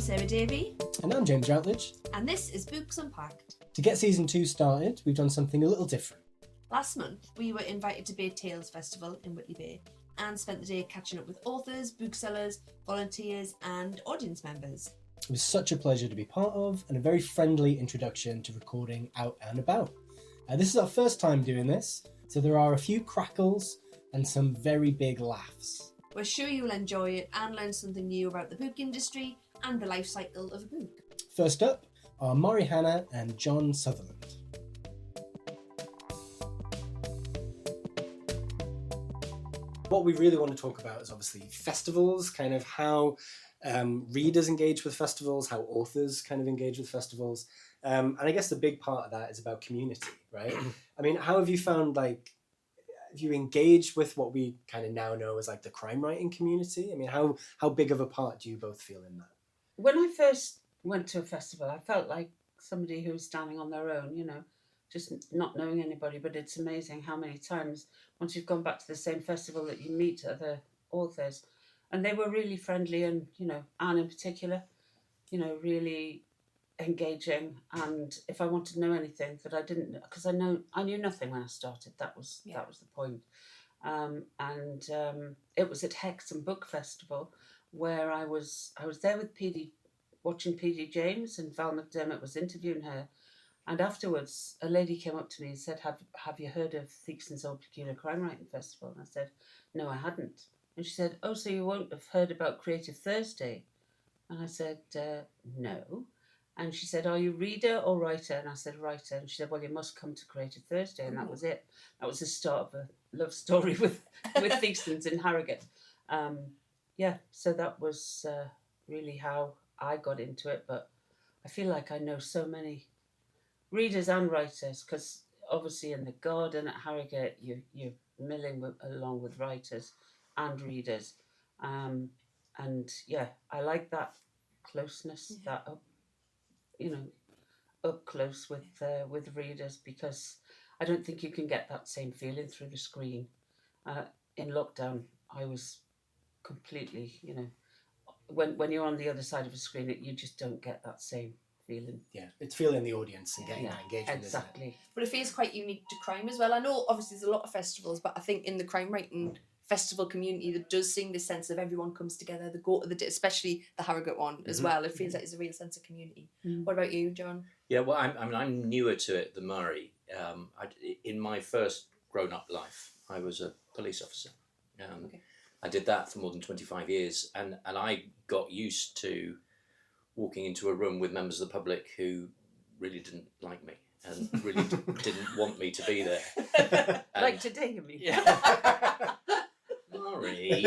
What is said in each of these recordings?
Sarah Davey. And I'm James Routledge. And this is Books Unpacked. To get season 2 started, we've done something a little different. Last month, we were invited to Bay Tales Festival in Whitley Bay and spent the day catching up with authors, booksellers, volunteers and audience members. It was such a pleasure to be part of and a very friendly introduction to recording out and about. This is our first time doing this, so there are a few crackles and some very big laughs. We're sure you'll enjoy it and learn something new about the book industry and the life cycle of a book. First up are Mari Hannah and John Sutherland. What we really want to talk about is obviously festivals, kind of how readers engage with festivals, how authors kind of engage with festivals. And I guess the big part of that is about community, right? I mean, how have you found, like, have you engaged with what we kind of now know as like the crime writing community? I mean, how big of a part do you both feel in that? When I first went to a festival, I felt like somebody who was standing on their own, you know, just not knowing anybody. But it's amazing how many times, once you've gone back to the same festival, that you meet other authors. And they were really friendly and, you know, Anne in particular, you know, really engaging. And if I wanted to know anything that I didn't, because I knew nothing when I started. That was the point. It was at Hexham Book Festival where I was there with PD, watching PD James, and Val McDermott was interviewing her. And afterwards, a lady came up to me and said, have you heard of Theakston's Old Peculiar Crime Writing Festival? And I said, no, I hadn't. And she said, oh, so you won't have heard about Creative Thursday? And I said, no. And she said, are you reader or writer? And I said, writer. And she said, well, you must come to Creative Thursday. And that was it. That was the start of a love story with Theakston's in Harrogate. So that was really how I got into it. But I feel like I know so many readers and writers, because obviously in the garden at Harrogate, you're milling along with writers and readers. I like that closeness, that up close with readers, because I don't think you can get that same feeling through the screen. In lockdown, I was completely, you know, when you're on the other side of a screen, you just don't get that same feeling. Yeah, it's feeling the audience and getting that engagement. Exactly. Isn't it? But it feels quite unique to crime as well. I know obviously there's a lot of festivals, but I think in the crime writing festival community there does seem this sense of everyone comes together. They go to especially the Harrogate one as well. It feels like there's a real sense of community. What about you, John? Yeah, well, I'm newer to it than Mari. In my first grown-up life, I was a police officer. I did that for more than 25 years, and I got used to walking into a room with members of the public who really didn't like me and really didn't want me to be there. Like today, you mean? Yeah. Mari.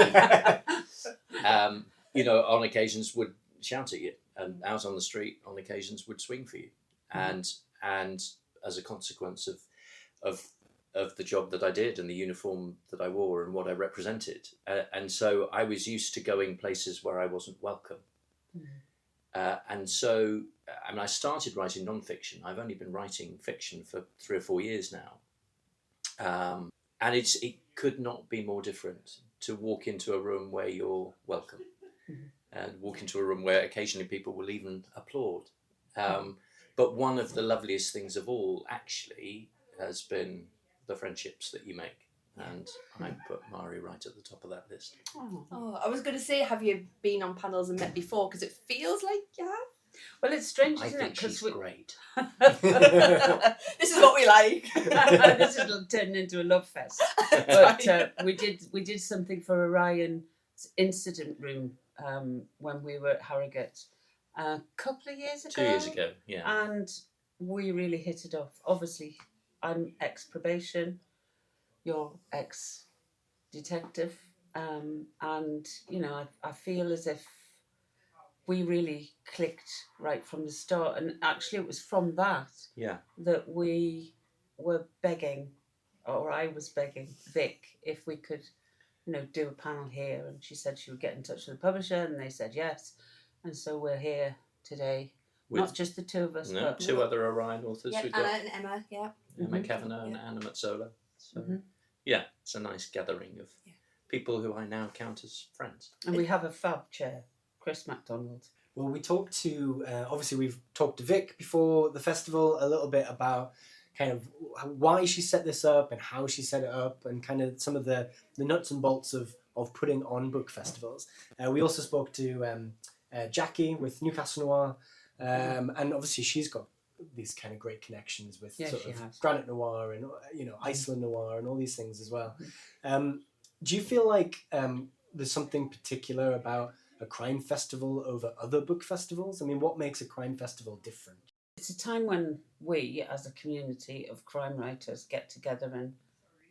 On occasions would shout at you, and out on the street on occasions would swing for you. And as a consequence of the job that I did and the uniform that I wore and what I represented. And so I was used to going places where I wasn't welcome. I started writing non-fiction. I've only been writing fiction for 3 or 4 years now. And it could not be more different to walk into a room where you're welcome and walk into a room where occasionally people will even applaud. But one of the loveliest things of all actually has been the friendships that you make. And I put Mari right at the top of that list. Oh, I was going to say, have you been on panels and met before? Because it feels like you have. Well, it's strange, I isn't think it? she's great. This is what we like. This is turning into a love fest. But we did something for Orion's incident room when we were at Harrogate a couple of years ago. 2 years ago, yeah. And we really hit it off. Obviously, I'm ex-probation, you're ex-detective, and, you know, I feel as if we really clicked right from the start. And actually it was from that that we were begging, or I was begging Vic if we could, you know, do a panel here. And she said she would get in touch with the publisher, and they said yes. And so we're here today. Not just the two of us, but 2 other Orion authors. Yeah, We've Anna got and Emma, Emma Kavanagh and Anna Mazzola. So it's a nice gathering of people who I now count as friends. And we have a fab chair, Chris MacDonald. Well, we talked to, obviously we've talked to Vic before the festival a little bit about kind of why she set this up and how she set it up and kind of some of the nuts and bolts of putting on book festivals. We also spoke to Jackie with Newcastle Noir, and obviously she's got these kind of great connections with sort of Granite Noir and Iceland Noir and all these things as well. Do you feel like there's something particular about a crime festival over other book festivals? I mean, what makes a crime festival different? It's a time when we, as a community of crime writers, get together and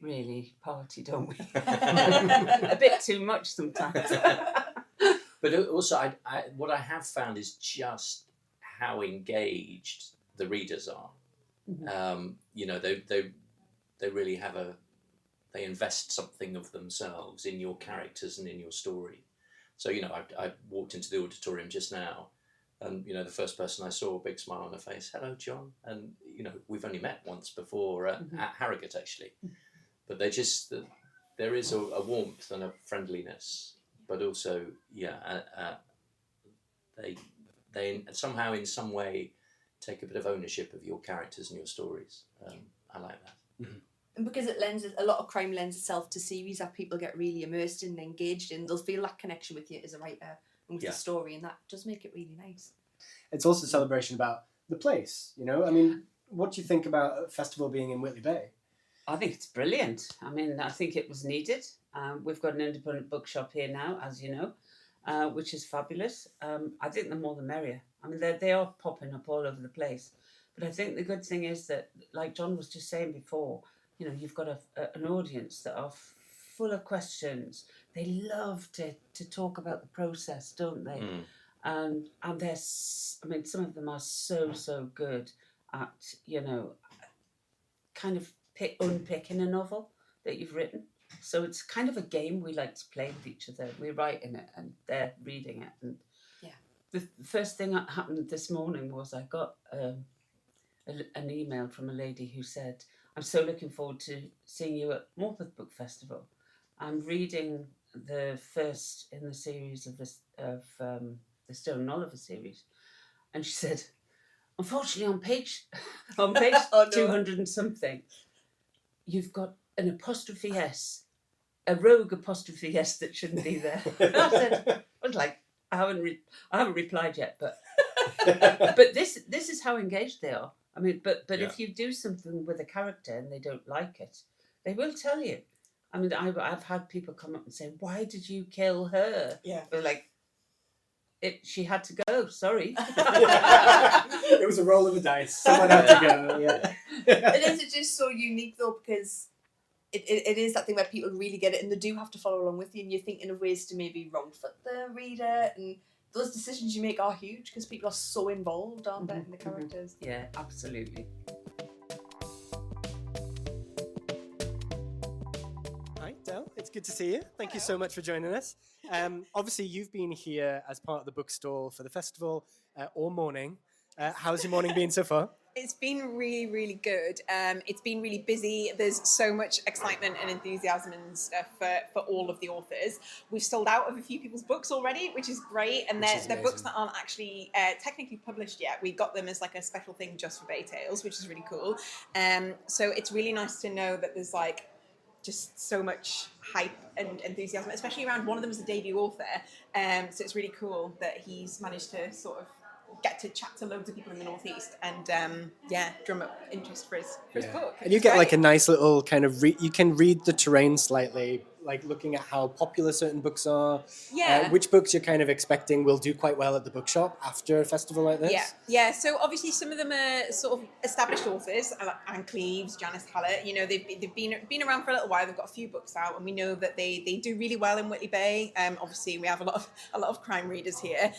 really party, don't we? A bit too much sometimes. But also, what I have found is just how engaged the readers are. They really have they invest something of themselves in your characters and in your story. So, I walked into the auditorium just now, and, the first person I saw, a big smile on her face, hello, John. And, we've only met once before at Harrogate, actually. But there is a warmth and a friendliness, but also, they somehow, in some way, take a bit of ownership of your characters and your stories. I like that. Mm-hmm. And because a lot of crime lends itself to series that people get really immersed in and engaged in, they'll feel that connection with you as a writer and with the story, and that does make it really nice. It's also a celebration about the place, I mean, what do you think about a festival being in Whitley Bay? I think it's brilliant. I mean, I think it was needed. We've got an independent bookshop here now, as you know, which is fabulous. I think the more the merrier. I mean, they are popping up all over the place. But I think the good thing is that, like John was just saying before, you've got an audience that are full of questions. They love to talk about the process, don't they? And they're, some of them are so good at, kind of unpicking a novel that you've written. So it's kind of a game we like to play with each other. We're writing it and they're reading it. And the first thing that happened this morning was I got an email from a lady who said, I'm so looking forward to seeing you at Morpeth Book Festival. I'm reading the first in the series of the Stone Oliver series. And she said, unfortunately on page 200 and something, you've got an apostrophe S, a rogue apostrophe S that shouldn't be there. I was like, I haven't replied yet, but but this is how engaged they are. I mean, but if you do something with a character and they don't like it, they will tell you. I mean, I've had people come up and say, "Why did you kill her?" Yeah, they're like, she had to go. Sorry. It was a roll of the dice. Someone had to go. Yeah. It is just so unique though, because it is that thing where people really get it and they do have to follow along with you, and you're thinking of ways to maybe wrongfoot the reader, and those decisions you make are huge because people are so involved, aren't they, in the characters? Yeah, absolutely. Hi, Del. It's good to see you. Thank you so much for joining us. Obviously, you've been here as part of the bookstall for the festival all morning. How's your morning been so far? It's been really, really good. It's been really busy. There's so much excitement and enthusiasm and stuff for all of the authors. We've sold out of a few people's books already, which is great. And they're books that aren't actually technically published yet. We got them as like a special thing just for Bay Tales, which is really cool. So it's really nice to know that there's like just so much hype and enthusiasm, especially around one of them is a debut author. So it's really cool that he's managed to sort of get to chat to loads of people in the Northeast and drum up interest for his book. And you get like a nice little kind of you can read the terrain slightly, like looking at how popular certain books are. Yeah. Which books you're kind of expecting will do quite well at the bookshop after a festival like this. Yeah. So obviously some of them are sort of established authors, like Anne Cleves, Janice Collette. They've been around for a little while. They've got a few books out, and we know that they do really well in Whitley Bay. Obviously we have a lot of crime readers here.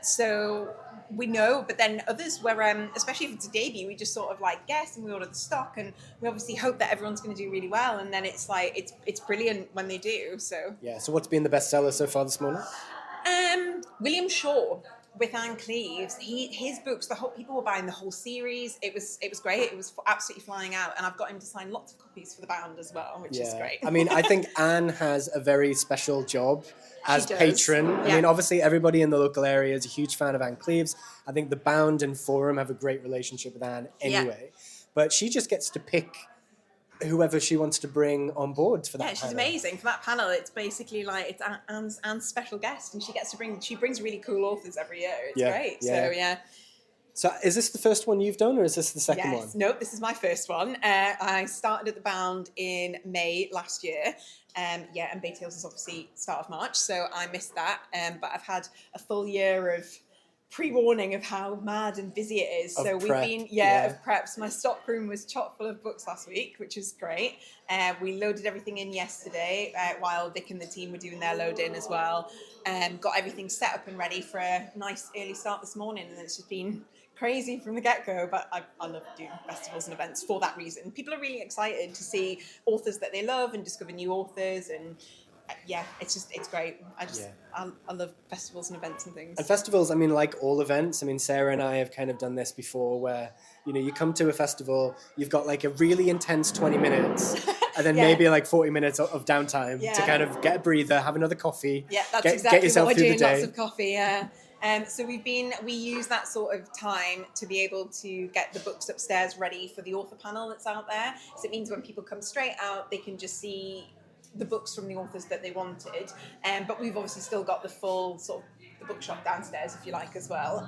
So we know, but then others where especially if it's a debut, we just sort of like guess and we order the stock, and we obviously hope that everyone's going to do really well, and then it's like it's brilliant when they do. So what's been the bestseller so far this morning? William Shaw with Anne Cleves, his books, people were buying the whole series. It was great. It was absolutely flying out, and I've got him to sign lots of copies for the Bound as well, which is great. I mean, I think Anne has a very special job as She does. patron. Yeah. I mean, obviously everybody in the local area is a huge fan of Anne Cleves. I think the Bound and Forum have a great relationship with Anne anyway, but she just gets to pick whoever she wants to bring on board for that panel. She's amazing. For that panel, it's basically like it's Anne's special guest, and she brings really cool authors every year. It's great. Yeah. So So is this the first one you've done, or is this the second one? No, this is my first one. I started at the Bound in May last year. And Bay Tales is obviously start of March, so I missed that. But I've had a full year of pre-warning of how mad and busy it is. Of preps. My stock room was chock full of books last week, which was great. We loaded everything in yesterday while Vic and the team were doing their load in as well. Got everything set up and ready for a nice early start this morning, and it's just been crazy from the get-go. But I love doing festivals and events for that reason. People are really excited to see authors that they love and discover new authors, and it's great. I love festivals and events and things. And festivals, I mean, like all events, I mean, Sarah and I have kind of done this before where, you know, you come to a festival, you've got like a really intense 20 minutes and then maybe like 40 minutes of downtime to kind of get a breather, have another coffee. Yeah, that's exactly get yourself what we're through doing, the day. lots of coffee, so we use that sort of time to be able to get the books upstairs ready for the author panel that's out there. So it means when people come straight out, they can just see the books from the authors that they wanted, but we've obviously still got the full sort of the bookshop downstairs, if you like, as well.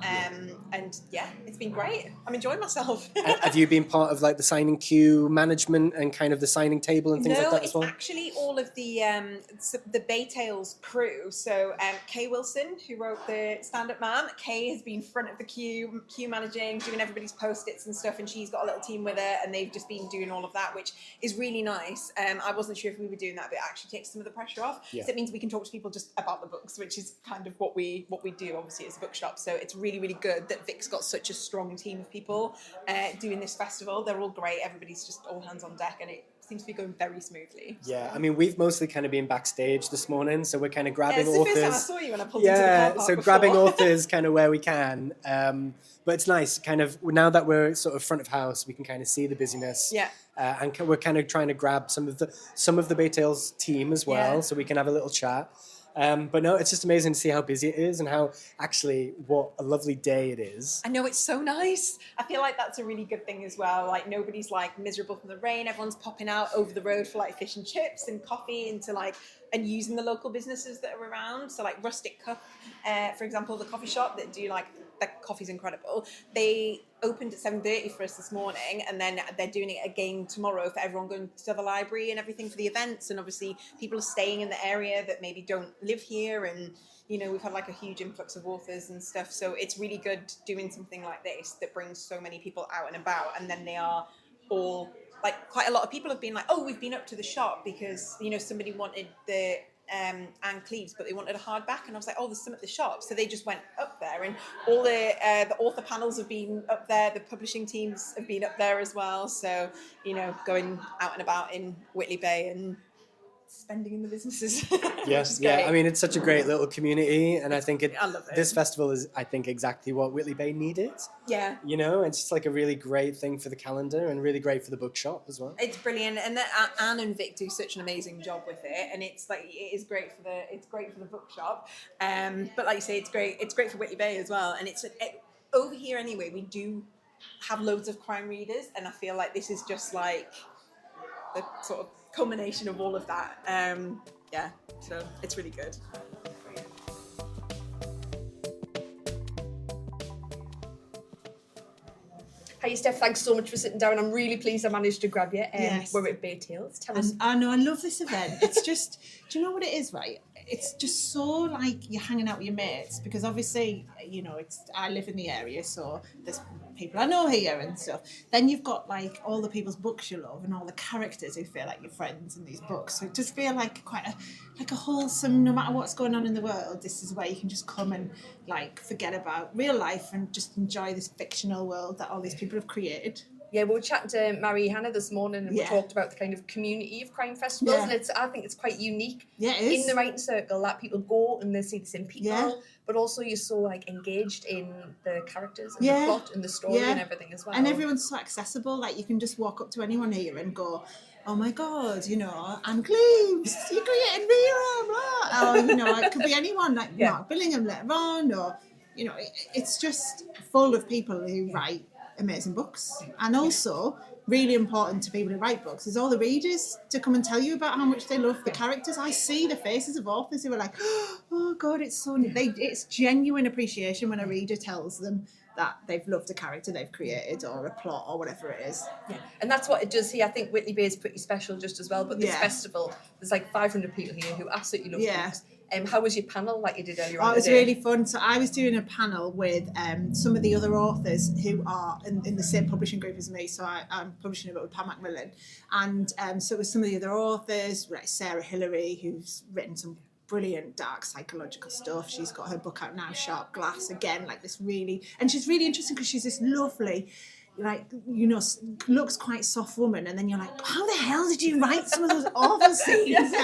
It's been great. I'm enjoying myself. Have you been part of like the signing queue management and kind of the signing table and things like that as well? No, it's actually all of the Bay Tales crew. So Kay Wilson, who wrote the Stand Up Man, Kay has been front of the queue managing, doing everybody's post-its and stuff, and she's got a little team with her, and they've just been doing all of that, which is really nice. I wasn't sure if we were doing that, but it actually takes some of the pressure off. So it means we can talk to people just about the books, which is kind of what we do, obviously, as a bookshop. So it's really, really good that Vic's got such a strong team of people doing this festival. They're all great. Everybody's just all hands on deck, and it seems to be going very smoothly. Yeah, I mean, we've mostly kind of been backstage this morning, so we're kind of grabbing authors. It's the first time I saw you when I pulled into the car park so before. grabbing authors kind of where we can. But it's nice, kind of, now that we're sort of front of house, we can kind of see the busyness. Yeah. And we're kind of trying to grab some of the Bay Tales team as well, so we can have a little chat. But no, it's just amazing to see how busy it is and how actually what a lovely day it is. I know, it's so nice. I feel like that's a really good thing as well. Like nobody's like miserable from the rain. Everyone's popping out over the road for like fish and chips and coffee and using the local businesses that are around. So like Rustic Cup, for example, the coffee shop that do like, the coffee's incredible. They opened at 7:30 for us this morning, and then they're doing it again tomorrow for everyone going to the library and everything for the events. And obviously people are staying in the area that maybe don't live here, and you know, we've had like a huge influx of authors and stuff, so it's really good doing something like this that brings so many people out and about. And then they are all like, quite a lot of people have been like, oh, we've been up to the shop because, you know, somebody wanted the Anne Cleves, but they wanted a hardback, and I was like, oh, there's some at the shop. So they just went up there, and all the author panels have been up there, the publishing teams have been up there as well. So, you know, going out and about in Whitley Bay and spending in the businesses. Yes, yeah. I mean, it's such a great little community, and I think I love it. This festival is, I think, exactly what Whitley Bay needed. Yeah. You know, it's just like a really great thing for the calendar and really great for the bookshop as well. It's brilliant, and Anne and Vic do such an amazing job with it, and it's like it is great for the bookshop. But like you say, it's great for Whitley Bay as well, and over here anyway. We do have loads of crime readers, and I feel like this is just like the sort of culmination of all of that. So it's really good. Hi, Steph. Thanks so much for sitting down. I'm really pleased I managed to grab you. Yes. We're at Bay Tales. Tell us. I know, I love this event. It's just, do you know what it is, right? It's just so like you're hanging out with your mates, because obviously, you know, I live in the area, so there's people I know here and stuff. Then you've got like all the people's books you love and all the characters who feel like your friends in these books. So it does feel like quite a wholesome, no matter what's going on in the world, this is where you can just come and like forget about real life and just enjoy this fictional world that all these people have created. Yeah, we were chatting to Mary Hannah this morning, and we Yeah. talked about the kind of community of crime festivals, Yeah. and I think it's quite unique Yeah, it is. in the writing circle that people go and they see the same people, Yeah. but also you're so like engaged in the characters and Yeah. the plot and the story Yeah. and everything as well. And everyone's so accessible. Like, you can just walk up to anyone here and go, oh my God, you know, Anne Cleves, you created Vera, blah. Or, you know, it could be anyone, like Yeah. Mark Billingham later on, or, you know, it's just full of people who write amazing books. And also, really important to people who write books is all the readers to come and tell you about how much they love the characters. I see the faces of authors who are like, oh God, it's genuine appreciation when a reader tells them that they've loved a character they've created or a plot or whatever it is. Yeah, and that's what it does here. I think Whitley Bay is pretty special just as well, but this Yeah. festival, there's like 500 people here who absolutely love Yeah. books. How was your panel like you did earlier Oh, on it was today? really fun. So I was doing a panel with some of the other authors who are in the same publishing group as me. So I'm publishing a book with Pam Macmillan. And so it was some of the other authors, like Sarah Hillary, who's written some brilliant dark psychological stuff. She's got her book out now, Sharp Glass, again, like this really, and she's really interesting because she's this lovely, like, you know, looks quite soft woman, and then you're like, how the hell did you write some of those awful scenes?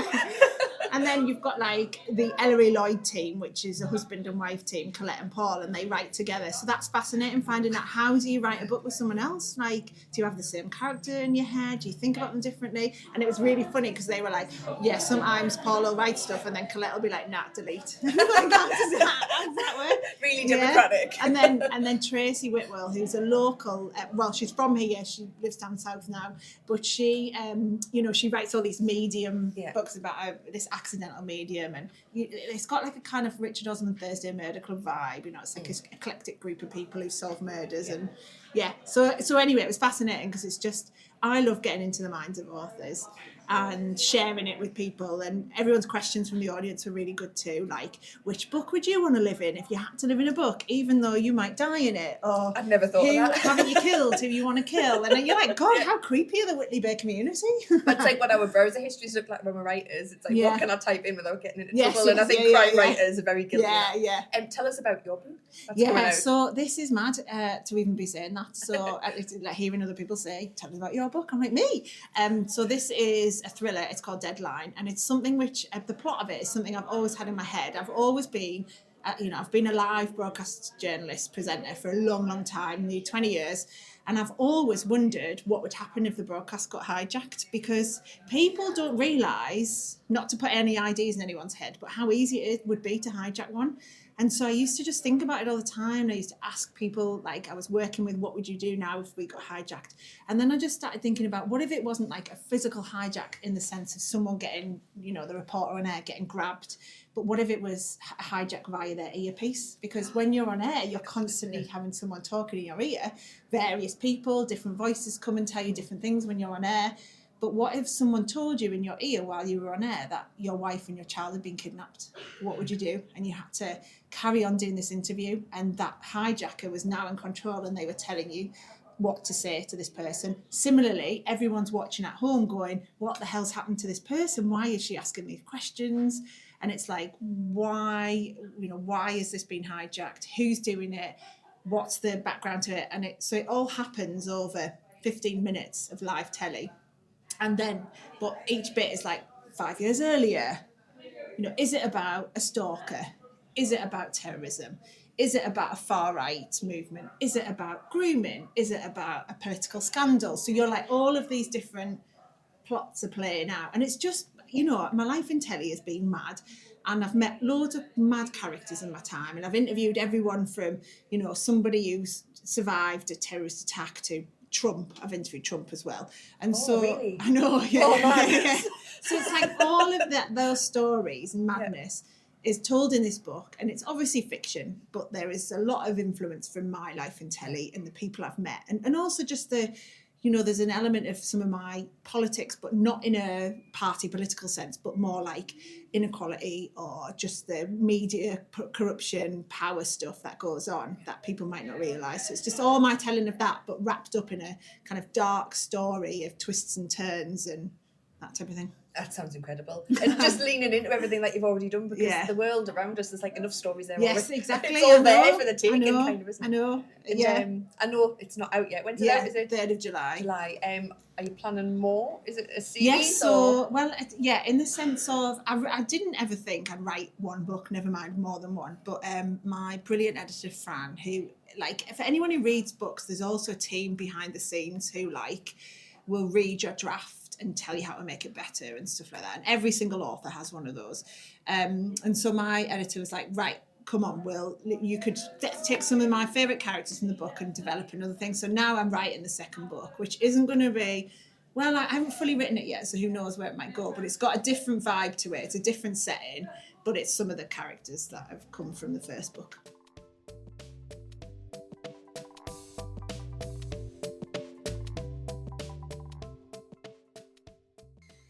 And then you've got like the Ellory Lloyd team, which is a husband and wife team, Collette and Paul, and they write together. So that's fascinating, finding out how do you write a book with someone else? Like, do you have the same character in your head? Do you think about them differently? And it was really funny because they were like, yeah, sometimes Paul will write stuff and then Collette will be like, nah, delete. Like, how does that work? Really democratic. Yeah. And then Tracy Whitwell, who's a local, well, she's from here, she lives down south now, but she, you know, she writes all these medium books about this accidental medium, and it's got like a kind of Richard Osman Thursday Murder Club vibe, you know, it's like this eclectic group of people who solve murders. And so anyway, it was fascinating because it's just, I love getting into the minds of authors and sharing it with people, and everyone's questions from the audience were really good too, like, which book would you want to live in if you had to live in a book, even though you might die in it? Or I'd never thought who of that. haven't you killed, who you want to kill? And then you're like, God, how creepy are the Whitley Bay community? But it's like what our browser histories look like when we're writers. It's like, what can I type in without getting into Yes, trouble? And I yes, think yeah, crime yeah. writers are very guilty of that. Yeah. Tell us about your book. That's coming Yeah, out. so this is mad to even be saying that. So it's like hearing other people say, tell us about your book. I'm like, me. So this is a thriller. It's called Deadline. And it's something which, the plot of it is something I've always had in my head. I've always been, I've been a live broadcast journalist, presenter for a long, long time, nearly 20 years. And I've always wondered what would happen if the broadcast got hijacked, because people don't realise, not to put any ideas in anyone's head, but how easy it would be to hijack one. And so I used to just think about it all the time. I used to ask people, like I was working with, what would you do now if we got hijacked? And then I just started thinking about, what if it wasn't like a physical hijack in the sense of someone getting, you know, the reporter on air getting grabbed, but what if it was a hijack via their earpiece? Because when you're on air, you're constantly having someone talking in your ear, various people, different voices come and tell you different things when you're on air. But what if someone told you in your ear while you were on air that your wife and your child had been kidnapped? What would you do? And you had to carry on doing this interview, and that hijacker was now in control and they were telling you what to say to this person. Similarly, everyone's watching at home going, what the hell's happened to this person? Why is she asking these questions? And it's like, why is this being hijacked? Who's doing it? What's the background to it? And so it all happens over 15 minutes of live telly. And then, but each bit is like 5 years earlier. You know, is it about a stalker? Is it about terrorism? Is it about a far-right movement? Is it about grooming? Is it about a political scandal? So you're like, all of these different plots are playing out. And it's just, you know, my life in telly has been mad. And I've met loads of mad characters in my time. And I've interviewed everyone from, you know, somebody who's survived a terrorist attack to Trump. I've interviewed Trump as well. And really? I know, yeah. Oh, nice. Yeah. So it's like all of those stories and madness is told in this book, and it's obviously fiction, but there is a lot of influence from my life in telly and the people I've met, and also just the, you know, there's an element of some of my politics, but not in a party political sense, but more like inequality or just the media corruption, power stuff that goes on that people might not realise. So it's just all my telling of that, but wrapped up in a kind of dark story of twists and turns and that type of thing. That sounds incredible. And just leaning into everything that you've already done, because the world around us, there's like enough stories there. Yes, already. exactly. It's all there for the taking, I know, kind of, isn't it? I know. And, Yeah. I know it's not out yet. When's it out? Is it 3rd of July. July? Are you planning more? Is it a series? Yes, so, well, yeah, in the sense of, I didn't ever think I'd write one book, never mind more than one, but my brilliant editor, Fran, who, like, for anyone who reads books, there's also a team behind the scenes who, like, will read your draft and tell you how to make it better and stuff like that. And every single author has one of those. And so my editor was like, right, come on, Will, you could take some of my favourite characters from the book and develop another thing. So now I'm writing the second book, which isn't going to be, well, I haven't fully written it yet, so who knows where it might go, but it's got a different vibe to it. It's a different setting, but it's some of the characters that have come from the first book.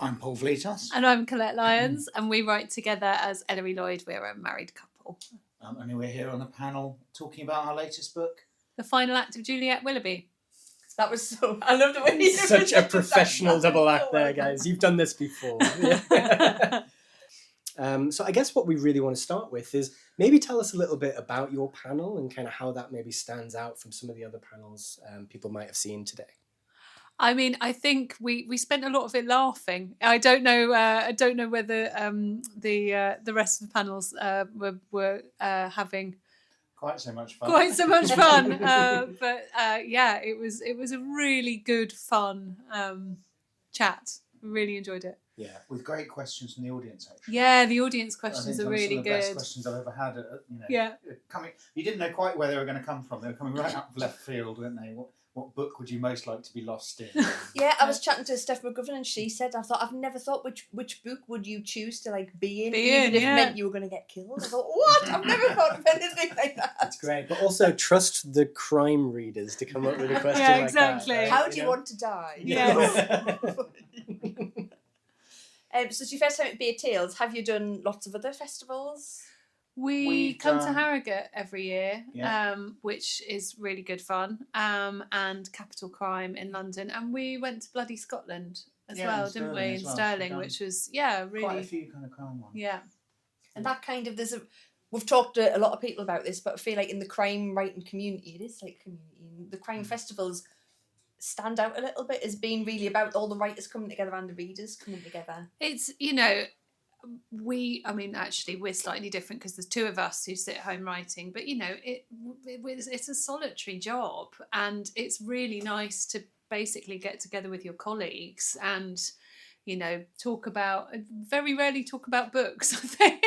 I'm Paul Vlitos. And I'm Collette Lyons, and we write together as Ellory, Lloyd. We're a married couple. And we're here on a panel talking about our latest book. The Final Act of Juliet Willoughby. That was so... I love the way you Such a professional double act there, guys. You've done this before. So I guess what we really want to start with is maybe tell us a little bit about your panel and kind of how that maybe stands out from some of the other panels people might have seen today. I mean, I think we spent a lot of it laughing. I don't know whether the rest of the panels were having quite so much fun. But yeah, it was a really good fun chat. Really enjoyed it. Yeah, with great questions from the audience. Actually, yeah, the audience questions are really some of the good. Best questions I've ever had. Yeah, coming. You didn't know quite where they were going to come from. They were coming right out of left field, weren't they? What book would you most like to be lost in? Yeah, I was chatting to Steph McGovern, and she said, I've never thought which book would you choose to like be in, even if it meant you were going to get killed. I thought, what? I've never thought of anything like that. That's great, but also trust the crime readers to come up with a question yeah, like exactly. that. Right? How do you want to die? Yes. So it's your first time at Beer Tales. Have you done lots of other festivals? We We've come to done- Harrogate every year, Yeah. which is really good fun, and Capital Crime in London, and we went to bloody Scotland as Yeah, well, in didn't we? Stirling In as well. Stirling, We've done which was really Quite a few kind of crime ones. yeah. And that kind of we've talked to a lot of people about this, but I feel like in the crime writing community, it is like community. The crime festivals stand out a little bit as being really about all the writers coming together and the readers coming together. It's actually we're slightly different because there's two of us who sit at home writing, but it's a solitary job, and it's really nice to basically get together with your colleagues and very rarely talk about books, I think,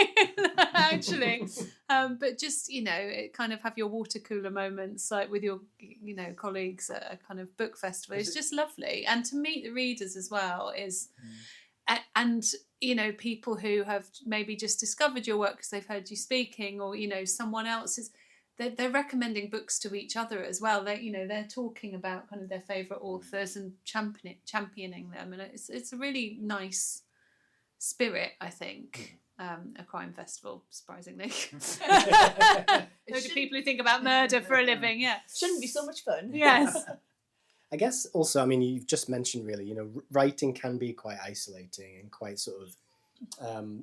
actually, but just it kind of have your water cooler moments like with your colleagues at a kind of book festival. It's just lovely, and to meet the readers as well is and people who have maybe just discovered your work because they've heard you speaking, or someone else is they're recommending books to each other as well. They're talking about kind of their favourite authors and championing them, and it's a really nice spirit, I think. A crime festival, surprisingly. Loads of people who think about murder for a living. Yeah, Shouldn't be so much fun. Yes. I guess also, I mean, you've just mentioned really, writing can be quite isolating and quite sort of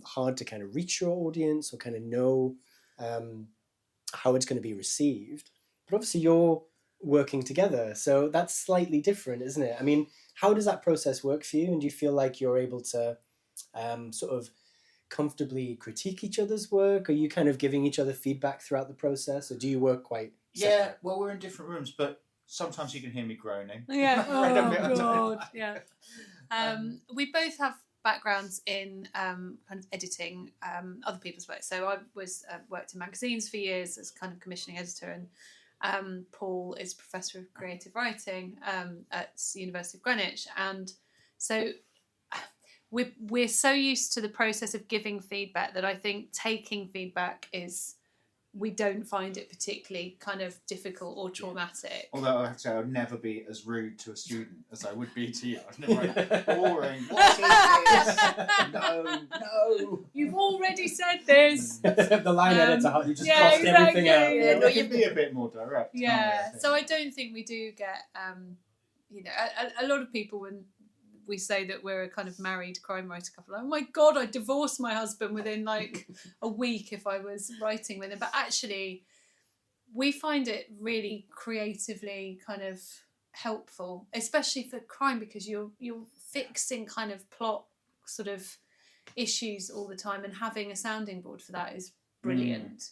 hard to kind of reach your audience or kind of know how it's going to be received. But obviously you're working together, so that's slightly different, isn't it? I mean, how does that process work for you? And do you feel like you're able to sort of comfortably critique each other's work? Are you kind of giving each other feedback throughout the process, or do you work quite separate? Yeah, well, we're in different rooms, but sometimes you can hear me groaning. Yeah. Randomly. Oh God. Yeah. We both have backgrounds in kind of editing other people's work. So I was worked in magazines for years as kind of commissioning editor, and Paul is professor of creative writing at the University of Greenwich, and so we're so used to the process of giving feedback that I think taking feedback we don't find it particularly kind of difficult or traumatic. Although I have to say, I would never be as rude to a student as I would be to you. I'd never like, boring. What is this? No. You've already said this. The line editor, you just yeah, crossed everything exactly. out. Yeah, we can be a bit more direct. Yeah, can't we? so I don't think we do get, a lot of people we say that we're a kind of married crime writer couple. Oh my God, I'd divorce my husband within like a week if I was writing with him. But actually, we find it really creatively kind of helpful, especially for crime, because you're fixing kind of plot sort of issues all the time, and having a sounding board for that is brilliant.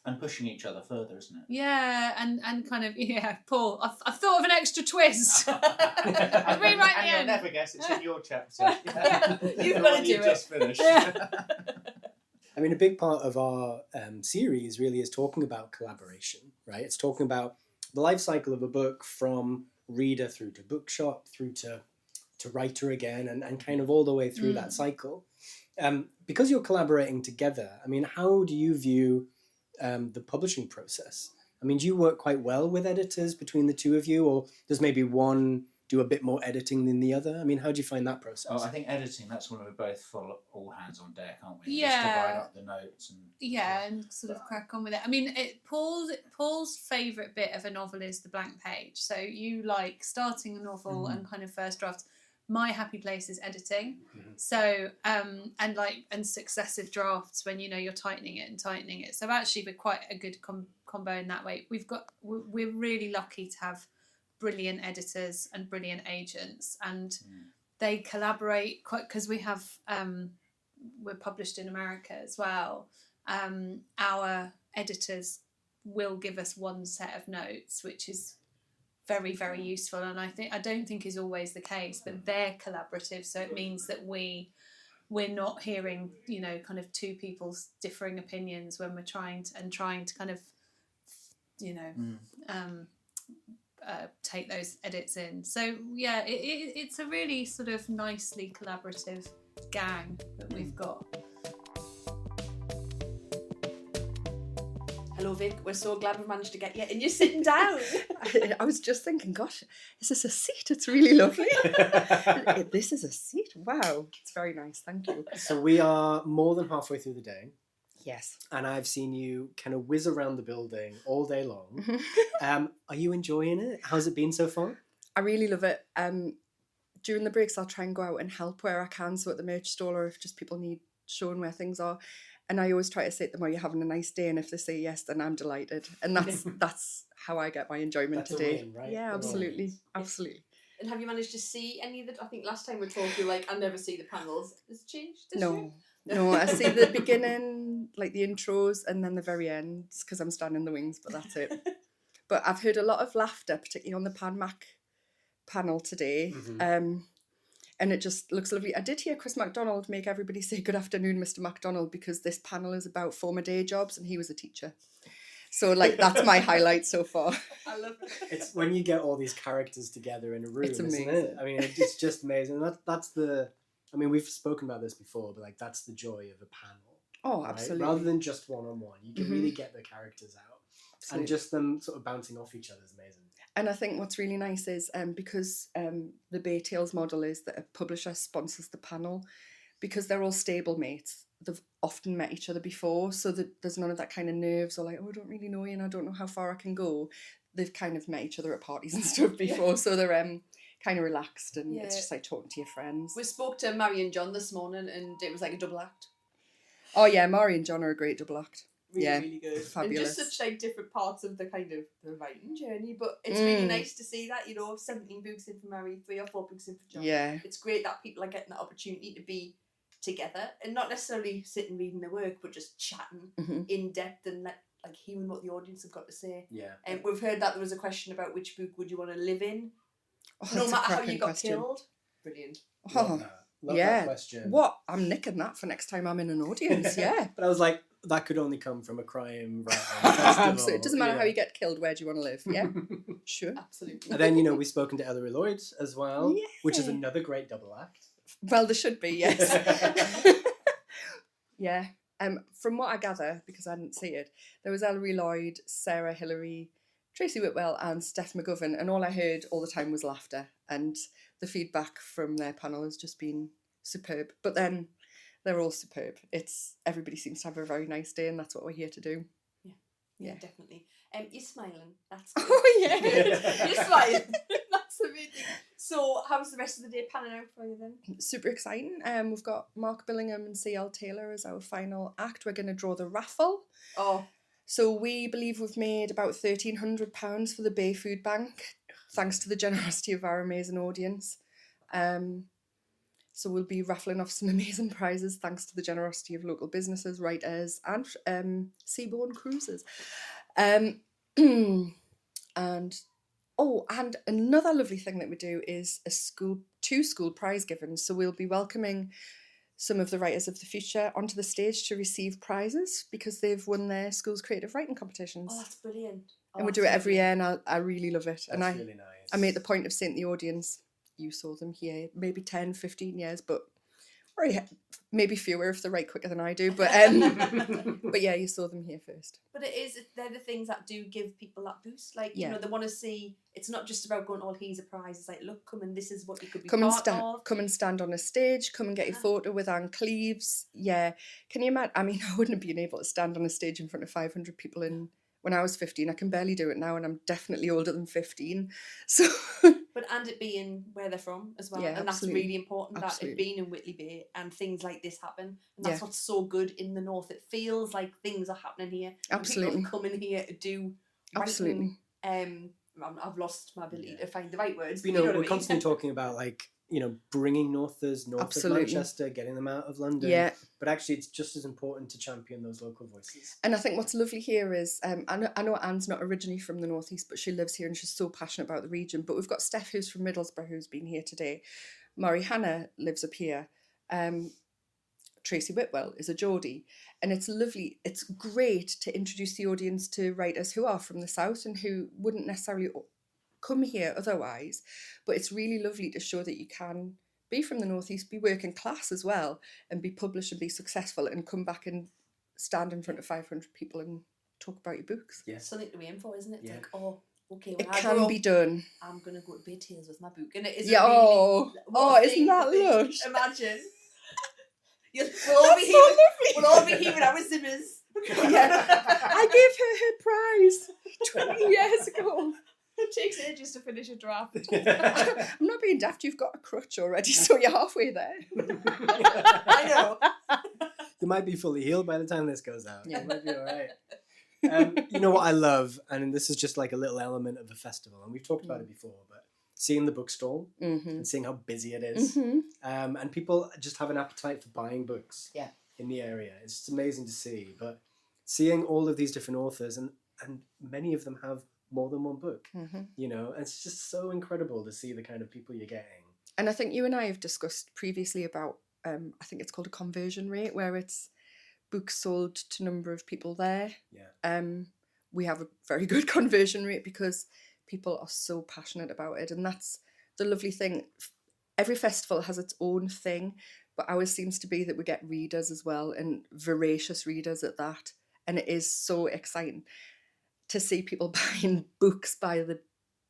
And pushing each other further, isn't it? Yeah, and kind of, Paul, I've thought of an extra twist. I'll rewrite the And you'll end. never guess, it's in your chapter. You've The got to one do you it. just finished. Yeah. I mean, a big part of our series really is talking about collaboration, right? It's talking about the life cycle of a book from reader through to bookshop, through to writer again, and kind of all the way through that cycle. Because you're collaborating together, I mean, how do you view the publishing process? I mean, do you work quite well with editors between the two of you, or does maybe one do a bit more editing than the other? I mean, how do you find that process? Oh, I think editing, that's when we're both full all hands on deck, aren't we? Yeah. Just divide up the notes. And sort of crack on with it. I mean, Paul's favourite bit of a novel is the blank page. So you like starting a novel and kind of first drafts. My happy place is editing. So and successive drafts when you're tightening it. So actually we're quite a good combo in that way. We're really lucky to have brilliant editors and brilliant agents, and they collaborate quite, because we have we're published in America as well. Our editors will give us one set of notes, which is very, very useful, and I don't think is always the case, but they're collaborative, so it means that we're not hearing kind of two people's differing opinions when we're trying to kind of take those edits in. So yeah, it's a really sort of nicely collaborative gang that we've got. Hello, Vic. We're so glad we managed to get you, and you're sitting down. I was just thinking, gosh, is this a seat? It's really lovely. This is a seat. Wow, it's very nice. Thank you. So we are more than halfway through the day. Yes. And I've seen you kind of whiz around the building all day long. Are you enjoying it? How's it been so far? I really love it. During the breaks, I'll try and go out and help where I can. So at the merch stall, or if just people need showing where things are. And I always try to say to them, "Are you having a nice day?" And if they say yes, then I'm delighted. And that's how I get my enjoyment That's a today. win, right? Yeah, A absolutely, win. absolutely. And have you managed to see any of the? I think last time we talked, you were like, "I never see the panels." Has it changed this year? No, I see the beginning, like the intros, and then the very end, because I'm standing in the wings, but that's it. But I've heard a lot of laughter, particularly on the Pan Mac panel today. And it just looks lovely. I did hear Chris MacDonald make everybody say good afternoon, Mr. MacDonald, because this panel is about former day jobs, and he was a teacher. So like that's my highlight so far. I love it. It's when you get all these characters together in a room, It's isn't it? amazing. I mean, it's just amazing. That's the. I mean, we've spoken about this before, but like that's the joy of a panel. Oh, right? absolutely. Rather than just one-on-one, you can really get the characters out, Absolutely. and just them sort of bouncing off each other is amazing. And I think what's really nice is because the Bay Tales model is that a publisher sponsors the panel, because they're all stable mates. They've often met each other before, so that there's none of that kind of nerves or like, oh, I don't really know you and I don't know how far I can go. They've kind of met each other at parties and stuff before, so they're kind of relaxed, and it's just like talking to your friends. We spoke to Mary and John this morning, and it was like a double act. Oh yeah, Mari and John are a great double act. Really, really good. Fabulous. And just such like different parts of the kind of the writing journey, but it's really nice to see that 17 books in for Mary, 3 or 4 books in for John. Yeah. It's great that people are getting that opportunity to be together and not necessarily sitting reading their work, but just chatting in depth and like hearing what the audience have got to say. Yeah. And we've heard that there was a question about which book would you want to live in, Oh, no that's a matter how cracking you got question. killed. Brilliant. Love that. Love yeah. that question. What? I'm nicking that for next time I'm in an audience. Yeah. But I was like, that could only come from a crime writing Absolutely. festival. It doesn't matter how you get killed. Where do you want to live? Yeah. Sure. Absolutely. And then we've spoken to Ellory Lloyd as well, Yeah. which is another great double act. Well, there should be. Yes. Yeah. From what I gather, because I didn't see it, there was Ellory Lloyd, Sarah Hillary, Tracy Whitwell, and Steph McGovern, and all I heard all the time was laughter. And the feedback from their panel has just been superb. But then they're all superb. Everybody seems to have a very nice day, and that's what we're here to do. Yeah, definitely. You're smiling. That's good. Oh yeah. You're smiling. That's amazing. So So how's the rest of the day panning out for you then? Super exciting. We've got Mark Billingham and C.L. Taylor as our final act. We're going to draw the raffle. Oh, So we believe we've made about £1,300 for the Bay Food Bank, thanks to the generosity of our amazing audience. So we'll be raffling off some amazing prizes thanks to the generosity of local businesses, writers, and seaborne cruises. And another lovely thing that we do is two school prize givings. So we'll be welcoming some of the writers of the future onto the stage to receive prizes because they've won their school's creative writing competitions. oh, that's brilliant. Oh, And we do it every year, and I really love it. That's really nice. I made the point of saying to the audience, you saw them here maybe 10, 15 years, but or maybe fewer if they write quicker than I do. But but yeah, you saw them here first. But they're the things that do give people that boost. Like, Yeah. you know, they want to see, it's not just about going, oh, here's a prize. It's like, look, come and this is what you could be Come part of. and stand on a stage. Come and get your photo with Anne Cleves. Yeah, can you imagine? I mean, I wouldn't have been able to stand on a stage in front of 500 people when I was 15. I can barely do it now, and I'm definitely older than 15. So. And it being where they're from as well. Yeah, and absolutely. that's really important, that Absolutely. it being in Whitley Bay and things like this happen. And that's Yeah. what's so good in the north. It feels like things are happening here. And Absolutely. people coming here to do Absolutely. writing. I've lost my ability to find the right words. But, but you know we're what I mean? constantly talking about, like, bringing Northers north Absolutely. of Manchester, getting them out of London. Yeah. But actually, it's just as important to champion those local voices. And I think what's lovely here is, I know Anne's not originally from the northeast, but she lives here and she's so passionate about the region. But we've got Steph, who's from Middlesbrough, who's been here today. Murray Hannah lives up here. Tracy Whitwell is a Geordie. And it's lovely. It's great to introduce the audience to writers who are from the south and who wouldn't necessarily come here otherwise. But it's really lovely to show that you can be from the northeast, be working class as well, and be published and be successful and come back and stand in front of 500 people and talk about your books. Yeah. It's something to aim for, isn't it? It's Yeah. like, oh, okay, It when I can grow be up, done. I'm going to go to Bay Tales with my book. And it is Yeah, really, oh, what a isn't thing that to think. lush? Imagine. We'll all be hearing, we'll all be hearing our Zimmers. I gave her her prize 20 years ago. It takes ages to finish a draft. I'm not being daft, you've got a crutch already, so you're halfway there. I know. You might be fully healed by the time this goes out. Yeah. You might be all right. You know what I love, and this is just like a little element of a festival, and we've talked about it before, but seeing the bookstall and seeing how busy it is, and people just have an appetite for buying books in the area. It's just amazing to see, but seeing all of these different authors, and many of them have more than one book, it's just so incredible to see the kind of people you're getting. And I think you and I have discussed previously about, I think it's called a conversion rate, where it's books sold to number of people there. Yeah. We have a very good conversion rate because people are so passionate about it, and that's the lovely thing. Every festival has its own thing, but ours seems to be that we get readers as well, and voracious readers at that, and it is so exciting to see people buying books by the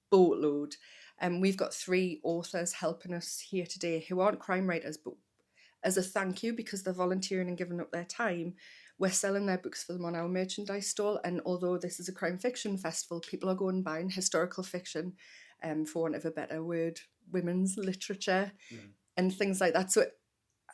boatload. And we've got 3 authors helping us here today who aren't crime writers, but as a thank you, because they're volunteering and giving up their time, we're selling their books for them on our merchandise stall. And although this is a crime fiction festival, people are going buying historical fiction, for want of a better word, women's literature and things like that. So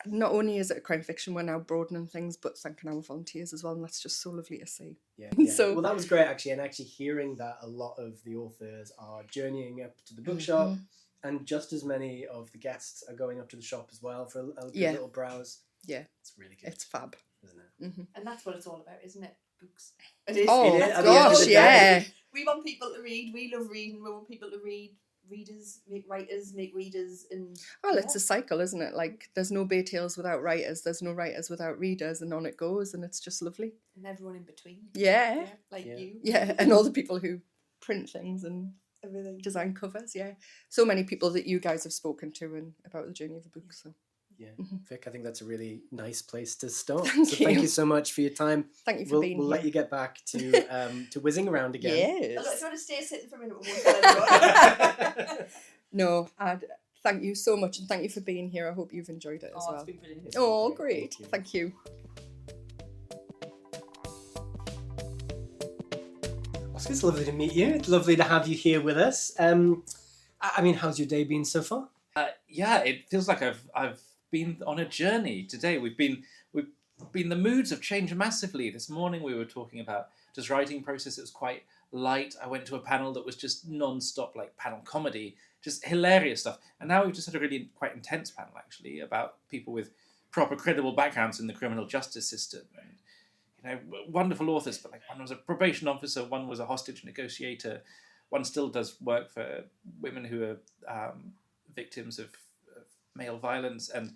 not only is it a crime fiction, we're now broadening things, but thanking our volunteers as well, and that's just so lovely to see. Yeah. So well, that was great actually, and actually hearing that a lot of the authors are journeying up to the bookshop, and just as many of the guests are going up to the shop as well for a little browse. Yeah, it's really good. It's fab, isn't it? And that's what it's all about, isn't it? Books. It is. Oh It is. At the end of gosh, the day. yeah. We want people to read. We love reading. We want people to read. Readers make writers, make readers, and Well, it's a cycle, isn't it? Like, there's no Bay Tales without writers, there's no writers without readers, and on it goes, and it's just lovely. and everyone in between. Yeah, Like you. yeah, and all the people who print things and Everything. design covers, yeah. So many people that you guys have spoken to and about the journey of the book, so. Yeah, Vic, I think that's a really nice place to start. Thank Thank you. you so much for your time. Thank you for being We'll here. let you get back to whizzing around again. Look, Yes. if you want to stay sitting for a minute, we'll tell everyone. No, thank you so much, and thank you for being here. I hope you've enjoyed it as Oh, well. it's been brilliant. It's been Oh, great. great. Thank you. Oscar, it's lovely to meet you. It's lovely to have you here with us. I mean, how's your day been so far? Yeah, it feels like I've been on a journey today. The moods have changed massively. This morning we were talking about just writing process. It was quite light. I went to a panel that was just non-stop, like panel comedy, just hilarious stuff. And now we've just had a really quite intense panel actually about people with proper credible backgrounds in the criminal justice system. And wonderful authors, but like one was a probation officer, one was a hostage negotiator, one still does work for women who are victims of male violence, and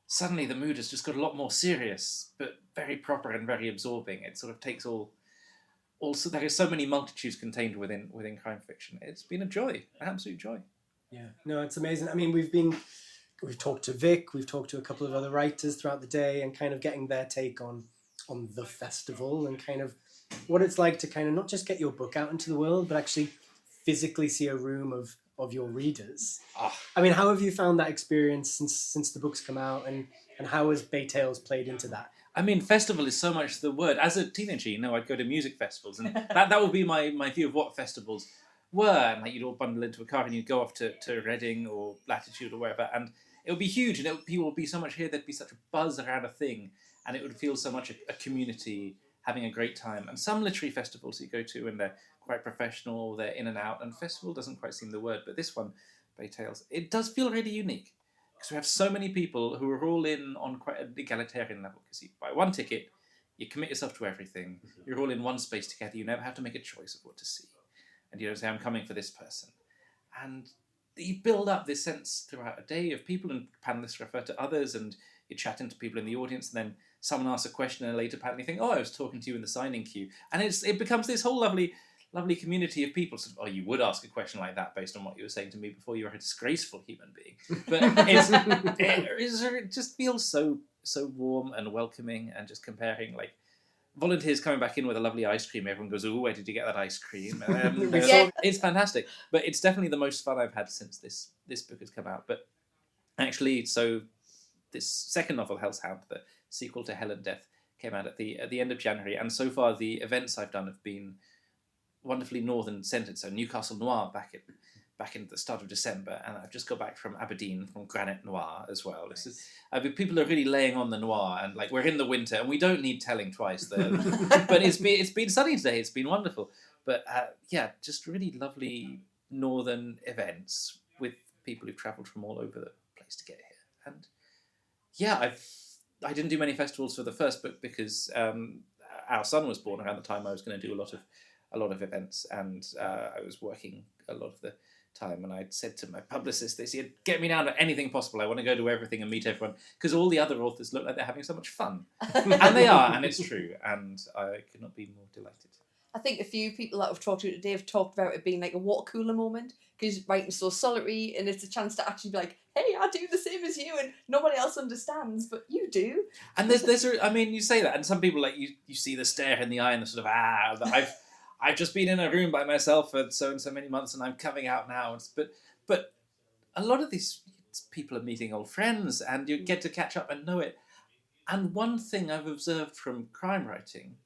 suddenly the mood has just got a lot more serious, but very proper and very absorbing. It sort of takes all. Also, there is so many multitudes contained within crime fiction. It's been a joy, an absolute joy. Yeah, no, it's amazing. I mean, we've talked to Vic, we've talked to a couple of other writers throughout the day, and kind of getting their take on the festival and kind of what it's like to kind of not just get your book out into the world, but actually physically see a room of your readers. I mean, how have you found that experience since the book's come out, and how has Bay Tales played into that? I mean, festival is so much the word. As a teenager, I'd go to music festivals, and that would be my view of what festivals were. And like, you'd all bundle into a car and you'd go off to Reading or Latitude or wherever, and it would be huge, and people would be so much here. There'd be such a buzz around a thing, and it would feel so much a community having a great time. And some literary festivals you go to, and they're quite professional, they're in and out, and festival doesn't quite seem the word, but this one, Bay Tales, it does feel really unique. Because we have so many people who are all in on quite an egalitarian level. Because you buy one ticket, you commit yourself to everything, you're all in one space together, you never have to make a choice of what to see. And you don't say, I'm coming for this person. And you build up this sense throughout a day of people, and panellists refer to others, and you're chatting to people in the audience, and then someone asks a question in a later panel, and you think, I was talking to you in the signing queue. And it becomes this whole lovely community of people. Sort of, you would ask a question like that based on what you were saying to me before. You were a disgraceful human being. But it just feels so warm and welcoming, and just comparing, like, volunteers coming back in with a lovely ice cream. Everyone goes, where did you get that ice cream? It's fantastic. But it's definitely the most fun I've had since this book has come out. But actually, so this second novel, Hellshound, the sequel to Hell and Death, came out at the end of January. And so far, the events I've done have been wonderfully northern centred. So Newcastle Noir back in the start of December, and I've just got back from Aberdeen, from Granite Noir as well. This is people are really laying on the noir, and like, we're in the winter and we don't need telling twice there. But it's been sunny today. It's been wonderful. But just really lovely northern events with people who've travelled from all over the place to get here. And I didn't do many festivals for the first book because our son was born around the time I was going to do a lot of events, and I was working a lot of the time, and I said to my publicist this year, get me down to anything possible. I want to go to everything and meet everyone, because all the other authors look like they're having so much fun. And they are, and it's true, and I could not be more delighted. I think a few people that I've talked to today have talked about it being like a water cooler moment, because writing's so solitary, and it's a chance to actually be like, hey, I do the same as you, and nobody else understands, but you do. And you say that, and some people, like, you see the stare in the eye and the sort of, I've just been in a room by myself for so and so many months, and I'm coming out now. But a lot of these people are meeting old friends, and you get to catch up and know it. And one thing I've observed from crime writing,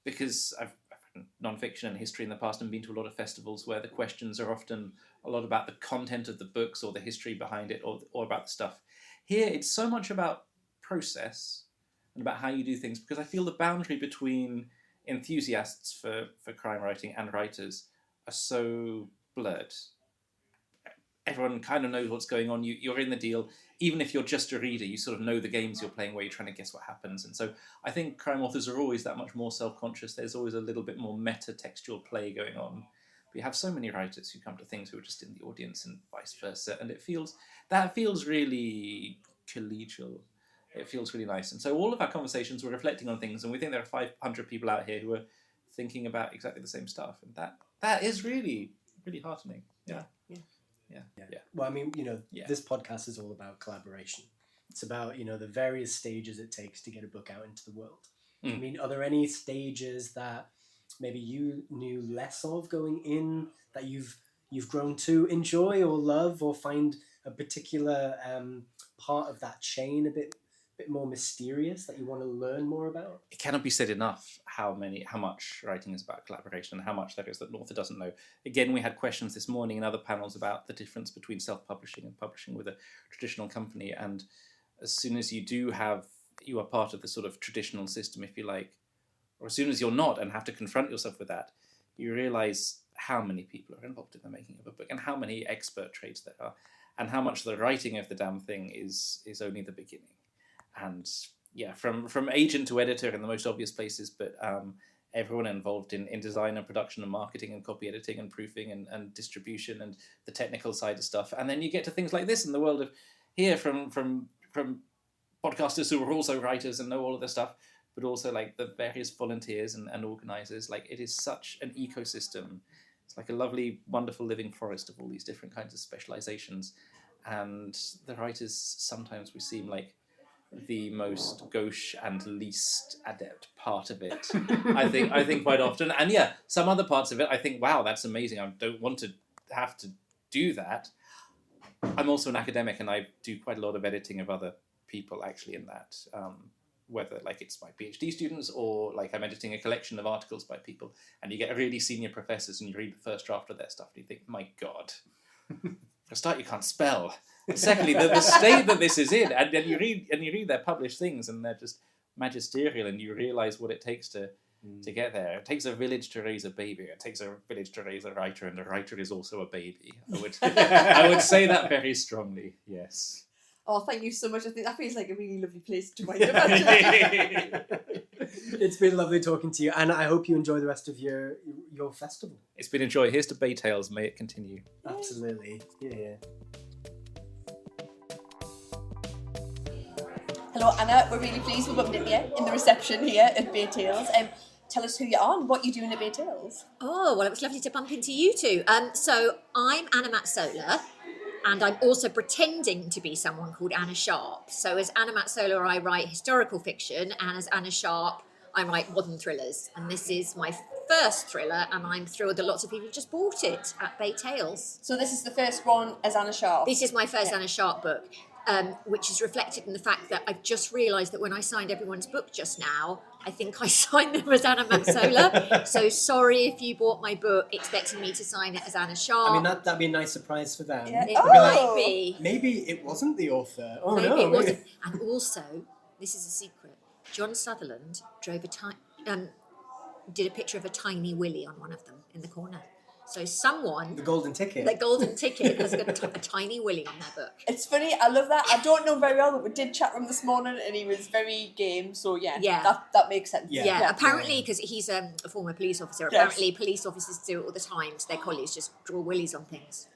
because I've written non-fiction and history in the past and been to a lot of festivals where the questions are often a lot about the content of the books or the history behind it, or about the stuff. Here, it's so much about process and about how you do things, because I feel the boundary between enthusiasts for crime writing and writers are so blurred. Everyone kind of knows what's going on. You're in the deal. Even if you're just a reader, you sort of know the games you're playing where you're trying to guess what happens. And so I think crime authors are always that much more self-conscious. There's always a little bit more meta-textual play going on. But you have so many writers who come to things who are just in the audience, and vice versa. And it feels really collegial. It feels really nice. And so all of our conversations were reflecting on things, and we think there are 500 people out here who are thinking about exactly the same stuff. And that is really, really heartening. Yeah. Well, I mean, this podcast is all about collaboration. It's about, the various stages it takes to get a book out into the world. I mean, are there any stages that maybe you knew less of going in that you've grown to enjoy or love, or find a particular part of that chain a bit bit more mysterious that you want to learn more about? It cannot be said enough how much writing is about collaboration and how much there is that an author doesn't know. Again, we had questions this morning in other panels about the difference between self-publishing and publishing with a traditional company. And as soon as you are part of the sort of traditional system, if you like, or as soon as you're not and have to confront yourself with that, you realise how many people are involved in the making of a book and how many expert trades there are and how much the writing of the damn thing is only the beginning. And yeah, from agent to editor in the most obvious places, but everyone involved in design and production and marketing and copy editing and proofing and distribution and the technical side of stuff. And then you get to things like this in the world of here from podcasters who are also writers and know all of this stuff, but also like the various volunteers and organisers. Like, it is such an ecosystem. It's like a lovely, wonderful living forest of all these different kinds of specialisations. And the writers, sometimes we seem like the most gauche and least adept part of it. I think quite often. And yeah, some other parts of it, I think, wow, that's amazing. I don't want to have to do that. I'm also an academic and I do quite a lot of editing of other people actually in that. Whether like it's my PhD students or like I'm editing a collection of articles by people, and you get really senior professors and you read the first draft of their stuff and you think, my God, for a start, you can't spell. And secondly, the state that this is in, and then you read their published things and they're just magisterial, and you realise what it takes to get there. It takes a village to raise a baby. It takes a village to raise a writer, and a writer is also a baby. I would say that very strongly. Yes. Oh, thank you so much. I think that feels like a really lovely place to wind up, actually. It's been lovely talking to you, and I hope you enjoy the rest of your festival. It's been a joy. Here's to Bay Tales. May it continue. Absolutely. Yeah. Hello, Anna. We're really pleased we bumped into you in the reception here at Bay Tales. Tell us who you are and what you're doing at Bay Tales. Oh, well, it was lovely to bump into you two. So I'm Anna Mazzola, and I'm also pretending to be someone called Anna Sharp. So as Anna Mazzola, I write historical fiction, and as Anna Sharp, I write modern thrillers. And this is my first thriller, and I'm thrilled that lots of people just bought it at Bay Tales. So this is the first one as Anna Sharp? This is my first Anna Sharp book, which is reflected in the fact that I've just realised that when I signed everyone's book just now, I think I signed them as Anna Mazzola. So sorry if you bought my book expecting me to sign it as Anna Sharp. I mean, that'd be a nice surprise for them. Yeah. It might be. Maybe it wasn't the author. Oh, maybe no. It wasn't. And also, this is a secret, John Sutherland did a picture of a tiny Willy on one of them in the corner. So someone... The golden ticket. The golden ticket has got a tiny Willy on their book. It's funny, I love that. I don't know very well, but we did chat with him this morning and he was very game, so yeah. That makes sense. Yeah. Apparently, because he's a former police officer, apparently police officers do it all the time to their colleagues, just draw willies on things.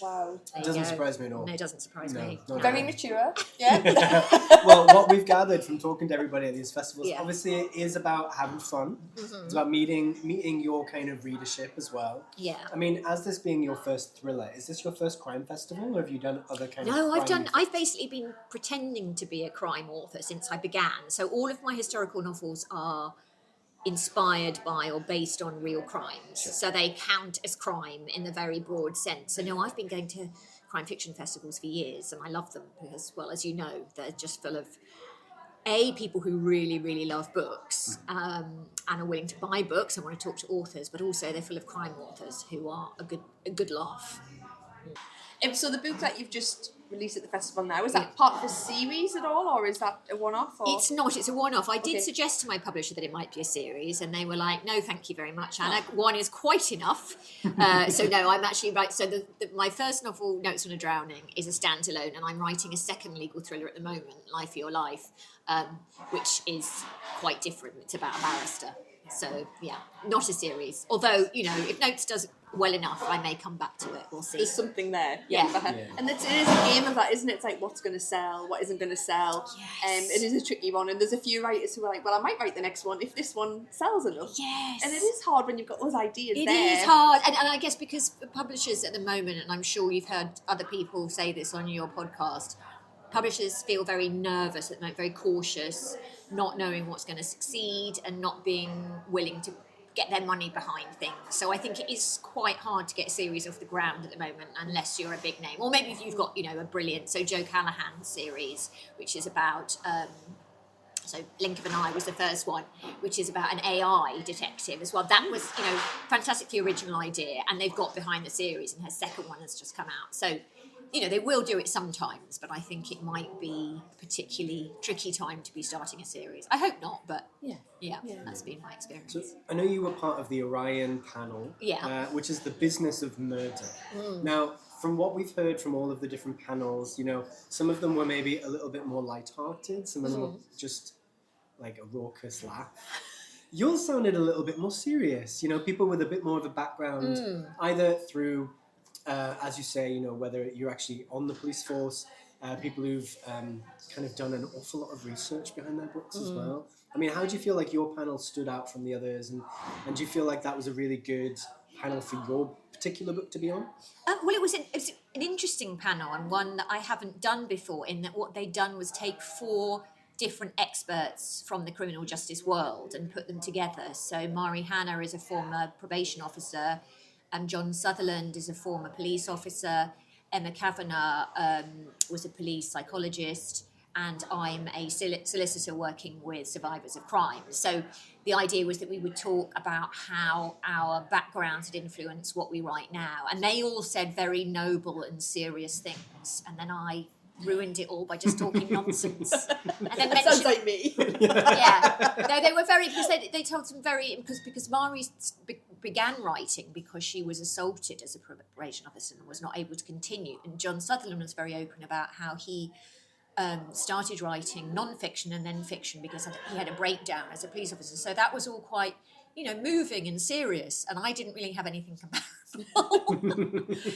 Wow. It doesn't surprise me at all. No, it doesn't surprise me. Very mature. Yeah. Well, what we've gathered from talking to everybody at these festivals, obviously it is about having fun. Mm-hmm. It's about meeting your kind of readership as well. Yeah. I mean, as this being your first thriller, is this your first crime festival, or have you done other kind of No, I've basically been pretending to be a crime author since I began. So all of my historical novels are inspired by or based on real crimes. Sure. So they count as crime in the very broad sense. So no, I've been going to crime fiction festivals for years and I love them because, well, as you know, they're just full of people who really, really love books and are willing to buy books and want to talk to authors, but also they're full of crime authors who are a good laugh. So the book that you've just released at the festival now, is that part of a series at all, or is that a one-off? Or? It's not, it's a one-off. I did suggest to my publisher that it might be a series, and they were like, no, thank you very much, Anna. One is quite enough. So no, I'm actually so my first novel, Notes on a Drowning, is a standalone, and I'm writing a second legal thriller at the moment, Life for Your Life, which is quite different. It's about a barrister. So, yeah, not a series. Although, you know, if Notes does well enough, I may come back to it. We'll see. There's something there. Yeah. And it is a game of that, isn't it? It's like, what's going to sell, what isn't going to sell. Yes. It is a tricky one. And there's a few writers who are like, well, I might write the next one if this one sells enough. Yes. And it is hard when you've got those ideas It there. is hard. And I guess because publishers at the moment, and I'm sure you've heard other people say this on your podcast, publishers feel very nervous at the moment, very cautious, not knowing what's going to succeed and not being willing to get their money behind things. So I think it is quite hard to get a series off the ground at the moment unless you're a big name. Or maybe if you've got, a brilliant, so Joe Callahan's series, which is about, so Link of an Eye was the first one, which is about an AI detective as well. That was, fantastically original idea, and they've got behind the series, and her second one has just come out. So, they will do it sometimes, but I think it might be a particularly tricky time to be starting a series. I hope not, but yeah. That's been my experience. So I know you were part of the Orion panel, which is the business of murder. Now, from what we've heard from all of the different panels, some of them were maybe a little bit more light-hearted, some of them were just like a raucous laugh. Yours sounded a little bit more serious, people with a bit more of a background, either through, as you say, whether you're actually on the police force, people who've kind of done an awful lot of research behind their books as well. I mean, how do you feel like your panel stood out from the others, and do you feel like that was a really good panel for your particular book to be on? Well, it was an interesting panel, and one that I haven't done before, in that what they'd done was take 4 different experts from the criminal justice world and put them together. So Mari Hanna is a former probation officer, and John Sutherland is a former police officer, Emma Kavanagh was a police psychologist, and I'm a solicitor working with survivors of crime. So the idea was that we would talk about how our backgrounds had influenced what we write now. And they all said very noble and serious things. And then I ruined it all by just talking nonsense. And then That sounds like me. Yeah. No, they were very, because they told some very, because Mari began writing because she was assaulted as a probation officer and was not able to continue. And John Sutherland was very open about how he started writing non-fiction and then fiction because he had a breakdown as a police officer. So that was all quite, moving and serious. And I didn't really have anything comparable.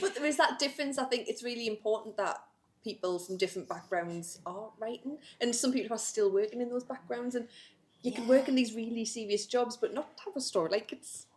But there is that difference. I think it's really important that people from different backgrounds are writing, and some people are still working in those backgrounds, and you can work in these really serious jobs but not have a story. Like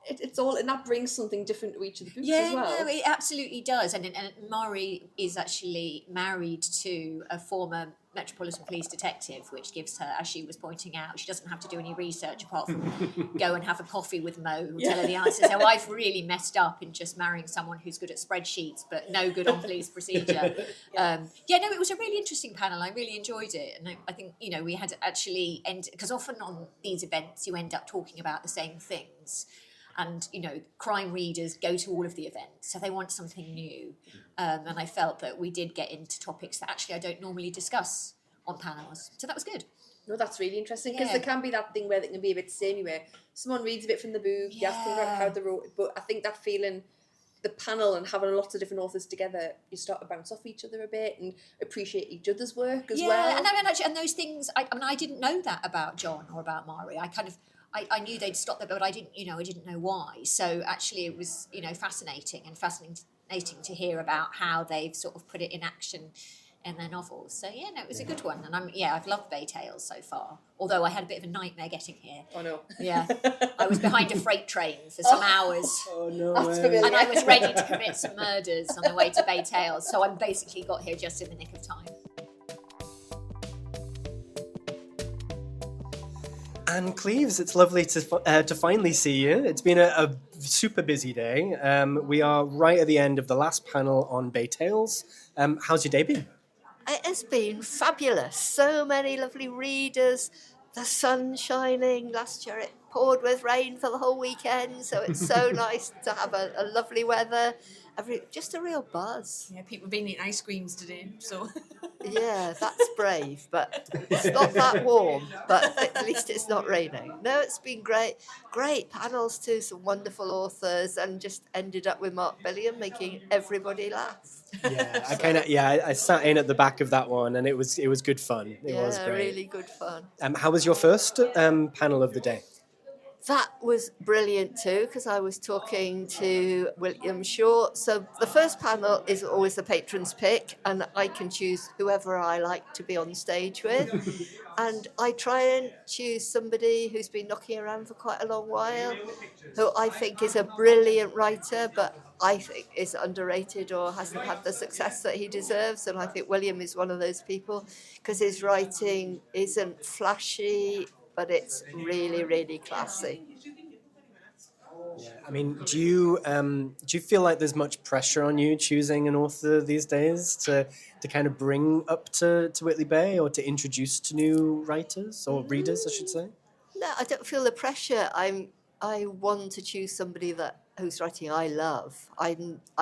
it's all, and that brings something different to each of the books as well. No, it absolutely does. And Mari is actually married to a former Metropolitan Police detective, which gives her, as she was pointing out, she doesn't have to do any research apart from go and have a coffee with Mo who'll tell her the answers. So I've really messed up in just marrying someone who's good at spreadsheets but no good on police procedure. It was a really interesting panel. I really enjoyed it, and I think we had to actually end, because often on these events you end up talking about the same things. And, crime readers go to all of the events, so they want something new. And I felt that we did get into topics that actually I don't normally discuss on panels. So that was good. No, that's really interesting, because there can be that thing where they can be a bit samey, where someone reads a bit from the book, you ask them about how they wrote it, but I think that feeling, the panel and having lots of different authors together, you start to bounce off each other a bit and appreciate each other's work as well. And those things, I didn't know that about John or about Mari. I knew they'd stop there, but I didn't know why. So actually it was, fascinating to hear about how they've sort of put it in action in their novels. So it was a good one. And I've loved Bay Tales so far. Although I had a bit of a nightmare getting here. Oh no. Yeah. I was behind a freight train for some hours. Oh no. And I was ready to commit some murders on the way to Bay Tales. So I basically got here just in the nick of time. Anne Cleves, it's lovely to finally see you. It's been a super busy day. We are right at the end of the last panel on Bay Tales. How's your day been? It has been fabulous. So many lovely readers. The sun shining. Last year it poured with rain for the whole weekend, so it's so nice to have a lovely weather. Just a real buzz. Yeah, people have been eating ice creams today, so... Yeah, that's brave, but it's not that warm, but at least it's not raining. No, it's been great. Great panels too, some wonderful authors, and just ended up with Mark Billiam making everybody laugh. Yeah, I sat in at the back of that one, and it was good fun. It was great. Really good fun. How was your first panel of the day? That was brilliant too, because I was talking to William Shaw. So the first panel is always the patron's pick, and I can choose whoever I like to be on stage with. And I try and choose somebody who's been knocking around for quite a long while, who I think is a brilliant writer, but I think is underrated or hasn't had the success that he deserves. And I think William is one of those people, because his writing isn't flashy, but it's really, really classy. Yeah, I mean, do you feel like there's much pressure on you choosing an author these days to kind of bring up to Whitley Bay or to introduce to new writers or readers, I should say? No, I don't feel the pressure. I want to choose somebody whose writing I love. I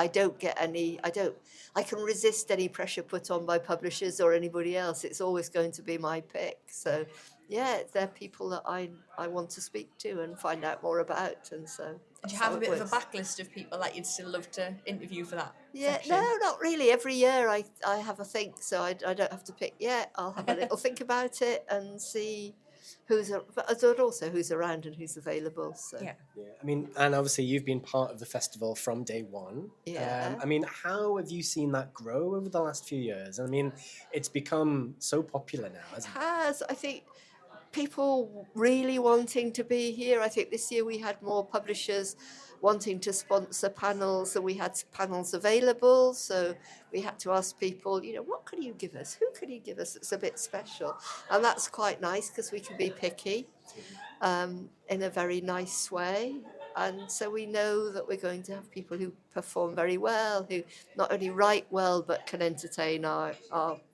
don't get any. I can resist any pressure put on by publishers or anybody else. It's always going to be my pick. So, yeah, they're people that I want to speak to and find out more about, and so. Do you have a bit of a backlist of people that you'd still love to interview for that? Yeah, section? no, not really. Every year I have a think, so I don't have to pick yet. I'll have a little think about it and see but also who's around and who's available. So. Yeah. I mean, and obviously you've been part of the festival from day one. Yeah. I mean, how have you seen that grow over the last few years? I mean, it's become so popular now, hasn't it? It has. I think people really wanting to be here. I think this year we had more publishers wanting to sponsor panels than we had panels available. So we had to ask people, what can you give us? Who can you give us that's a bit special? And that's quite nice because we can be picky in a very nice way. And so we know that we're going to have people who perform very well, who not only write well, but can entertain our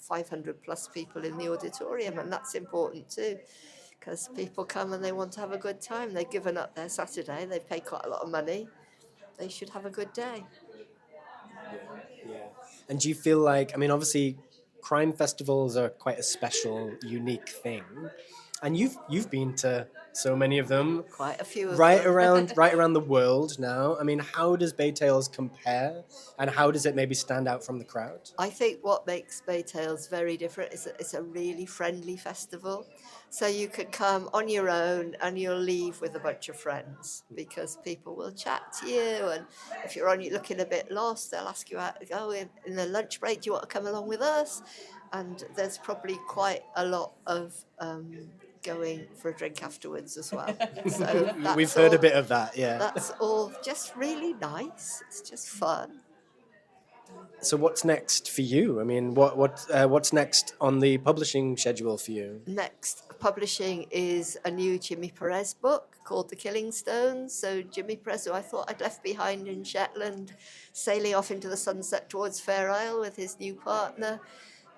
500 plus people in the auditorium. And that's important too, because people come and they want to have a good time. They've given up their Saturday. They've paid quite a lot of money. They should have a good day. Yeah. And do you feel like, I mean, obviously crime festivals are quite a special, unique thing. And you've been to so many of them. Quite a few of right them. right around the world now. I mean, how does Bay Tales compare, and how does it maybe stand out from the crowd? I think what makes Bay Tales very different is that it's a really friendly festival. So you can come on your own and you'll leave with a bunch of friends because people will chat to you, and if you're looking a bit lost, they'll ask you out to go in the lunch break, do you want to come along with us? And there's probably quite a lot of going for a drink afterwards as well. So we've heard a bit of that, yeah. That's all just really nice. It's just fun. So what's next for you? I mean, what's next on the publishing schedule for you? Next publishing is a new Jimmy Perez book called The Killing Stones. So Jimmy Perez, who I thought I'd left behind in Shetland, sailing off into the sunset towards Fair Isle with his new partner.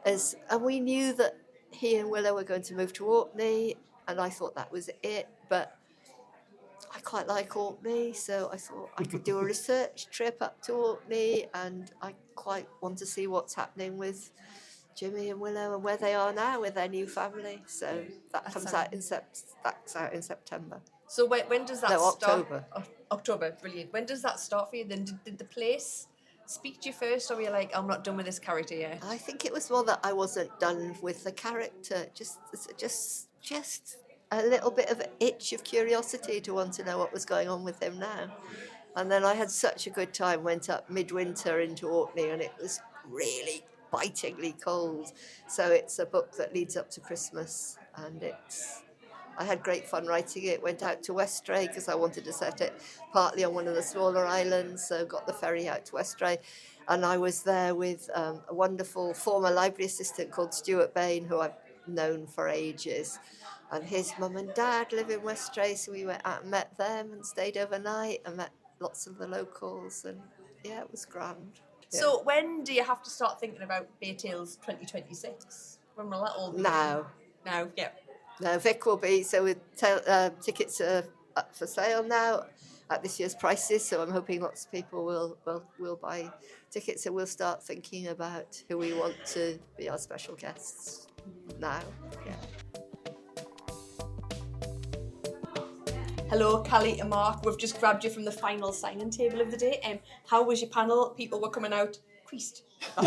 And we knew that he and Willow were going to move to Orkney, and I thought that was it. But I quite like Orkney, so I thought I could do a research trip up to Orkney, and I quite want to see what's happening with Jimmy and Willow and where they are now with their new family. So that comes out in September. So when does that start? October. October, brilliant. When does that start for you? Then did the place speak to you first, or were you like, I'm not done with this character yet? I think it was more that I wasn't done with the character. Just a little bit of an itch of curiosity to want to know what was going on with him now. And then I had such a good time, went up midwinter into Orkney, and it was really bitingly cold. So it's a book that leads up to Christmas, and I had great fun writing it. Went out to Westray because I wanted to set it partly on one of the smaller islands, so got the ferry out to Westray. And I was there with a wonderful former library assistant called Stuart Bain, who I've known for ages. And his mum and dad live in Westray, so we went out and met them and stayed overnight and met lots of the locals, and yeah, it was grand. Yeah. So when do you have to start thinking about Bay Tales 2026? When will that all be? Now, yeah. No, Vic will be, so tickets are up for sale now at this year's prices, so I'm hoping lots of people will buy tickets, and we'll start thinking about who we want to be our special guests now. Yeah. Hello, Callie and Mark. We've just grabbed you from the final signing table of the day. How was your panel? People were coming out creased. We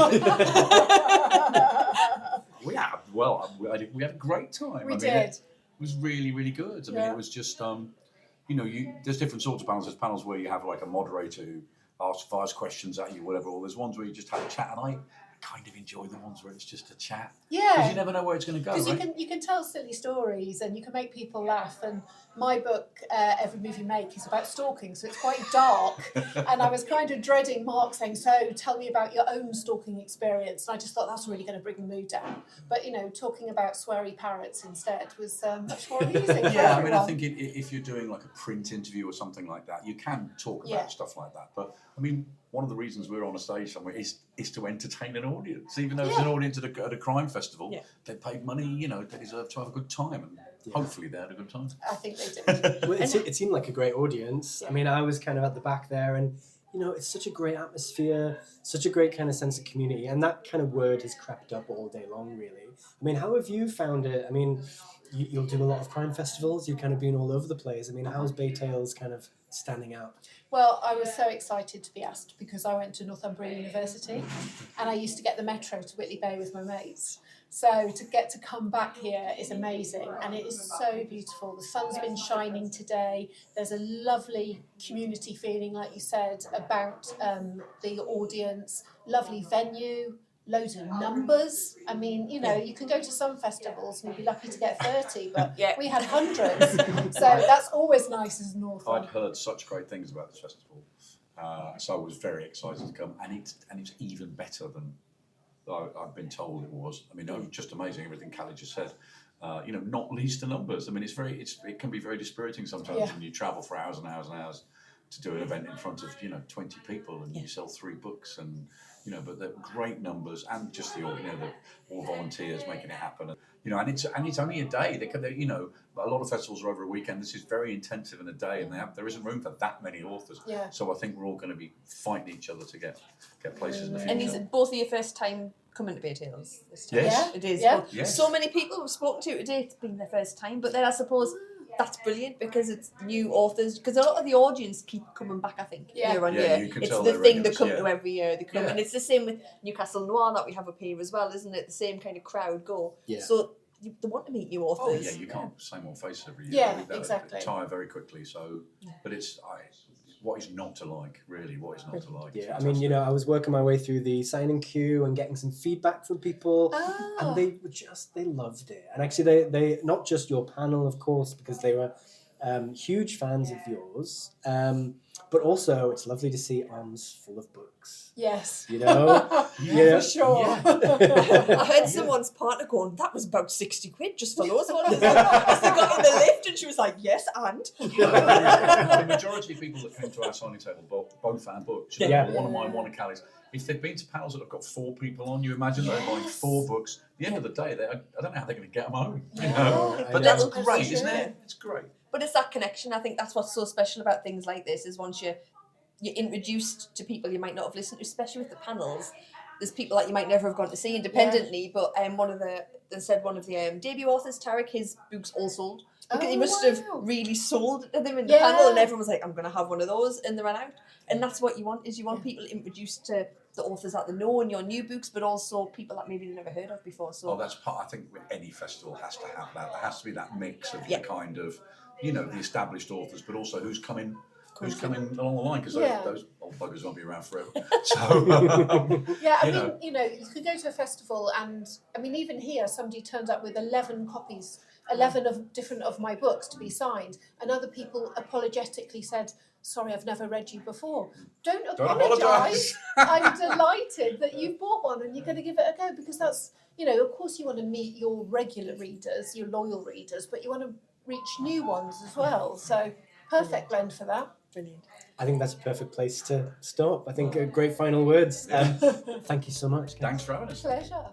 had a great time. We did. It was really, really good. I mean, it was just, there's different sorts of panels. There's panels where you have like a moderator who asks questions at you, whatever. Or there's ones where you just have a chat, and kind of enjoy the ones where it's just a chat. Yeah. Because you never know where it's going to go, Because right? you can tell silly stories and you can make people laugh. And my book, Every Move You Make, is about stalking, so it's quite dark. And I was kind of dreading Mark saying, so tell me about your own stalking experience. And I just thought that's really going to bring the mood down. But, you know, talking about sweary parrots instead was much more amusing. Yeah, I mean, I think if you're doing like a print interview or something like that, you can talk about stuff like that. But, I mean, one of the reasons we're on a stage somewhere is to entertain an audience. Even though it's an audience at a crime festival, they paid money, you know, they deserve to have a good time. And hopefully they had a good time. I think they did. Well, it seemed like a great audience. I mean, I was kind of at the back there, and you know, it's such a great atmosphere, such a great kind of sense of community, and that kind of word has crept up all day long, really. I mean, how have you found it? I mean, you'll do a lot of crime festivals, you've kind of been all over the place. I mean, how's Bay Tales kind of standing out? Well, I was so excited to be asked because I went to Northumbria University and I used to get the metro to Whitley Bay with my mates. So to get to come back here is amazing, and it is so beautiful. The sun's been shining today. There's a lovely community feeling, like you said, about the audience. Lovely venue, loads of numbers. I mean, you know, you can go to some festivals and you'd be lucky to get 30, but we had hundreds. So that's always nice as an author. I'd heard such great things about this festival, so I was very excited to come, and it's even better than I've been told it was. I mean, just amazing everything Callie just said. You know, not least the numbers. I mean, it can be very dispiriting sometimes when you travel for hours and hours and hours to do an event in front of 20 people and you sell 3 books and but they're great numbers and just the all volunteers making it happen. And it's only a day. A lot of festivals are over a weekend. This is very intensive in a day, and there isn't room for that many authors. Yeah. So I think we're all going to be fighting each other to get places in the future. And is it both of your first time coming to Bay Tales this time? Yes. Yeah, it is. Yeah. Well, Yes. So many people we've spoken to today, it's been their first time, but then I suppose that's brilliant because it's new authors, because a lot of the audience keep coming back, I think, year on year. You can It's tell the they're thing they regulars, come to every year. They come, Yeah. and it's the same with Newcastle Noir that we have up here as well, isn't it? The same kind of crowd go. Yeah. So they want to meet new authors. Oh yeah, you can't same old faces every year. Yeah, They exactly. tire very quickly. So, but what is not to like? Really, what is not to like? Yeah, I mean, I was working my way through the signing queue and getting some feedback from people, and they loved it. And actually, they not just your panel, of course, because they were huge fans of yours, but also it's lovely to see arms full of books. Yes. For sure. Yeah. I heard someone's partner going, that was about 60 quid just for those ones. As they got in the lift, and she was like, yes, and. The majority of people that came to our signing table both our books. Yeah. One of mine, one of Callie's. If they've been to panels that have got 4 people on, you imagine they're buying 4 books. At the end of the day, I don't know how they're going to get them home. But that's great, isn't it? It's great. But it's that connection. I think that's what's so special about things like this, is once you're introduced to people you might not have listened to, especially with the panels. There's people that you might never have gone to see independently, but one of the debut authors, Tarek, his books all sold. Because he must have really sold them in the panel, and everyone was like, I'm going to have one of those, and they ran out. And that's what you want, is you want people introduced to the authors that they know in your new books, but also people that maybe they never heard of before. So that's part. I think with any festival has to have that. There has to be that mix of the kind of, the established authors, but also who's coming along the line, because those old buggers won't be around forever. So you could go to a festival, and I mean, even here, somebody turns up with 11 copies, 11 of different of my books to be signed, and other people apologetically said, sorry, I've never read you before. Don't apologise. I'm delighted that you've bought one and you're going to give it a go, because that's, of course you want to meet your regular readers, your loyal readers, but you want to reach new ones as well. So perfect blend for that. Brilliant. I think that's a perfect place to stop. I think great final words. Thank you so much. Thanks for having us. Pleasure.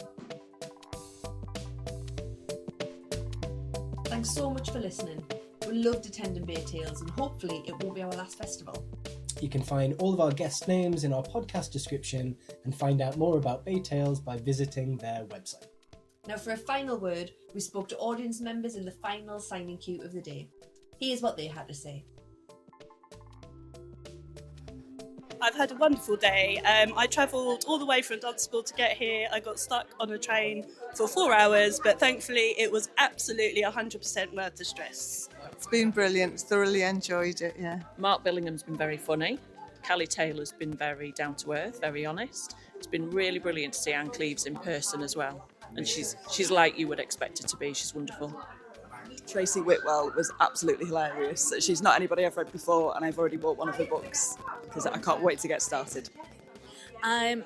thanks so much for listening. We loved attending Bay Tales, and hopefully it won't be our last festival. You can find all of our guest names in our podcast description and find out more about Bay Tales by visiting their website. Now, for a final word, we spoke to audience members in the final signing queue of the day. Here's what they had to say. I've had a wonderful day. I travelled all the way from Dunstable to get here. I got stuck on a train for 4 hours, but thankfully it was absolutely 100% worth the stress. It's been brilliant. Thoroughly enjoyed it, yeah. Mark Billingham's been very funny. Callie Taylor's been very down to earth, very honest. It's been really brilliant to see Anne Cleeves in person as well. And she's like you would expect her to be. She's wonderful. Tracy Whitwell was absolutely hilarious. She's not anybody I've read before, and I've already bought one of her books because I can't wait to get started. Anne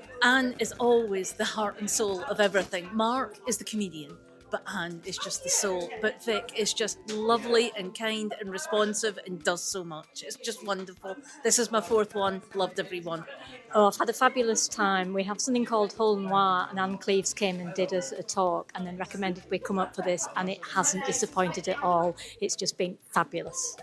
is always the heart and soul of everything. Mark is the comedian, but Anne is just the soul. But Vic is just lovely and kind and responsive and does so much. It's just wonderful. This is my 4th one. Loved everyone. Oh, I've had a fabulous time. We have something called Hull Noir, and Anne Cleeves came and did us a talk and then recommended we come up for this, and it hasn't disappointed at all. It's just been fabulous.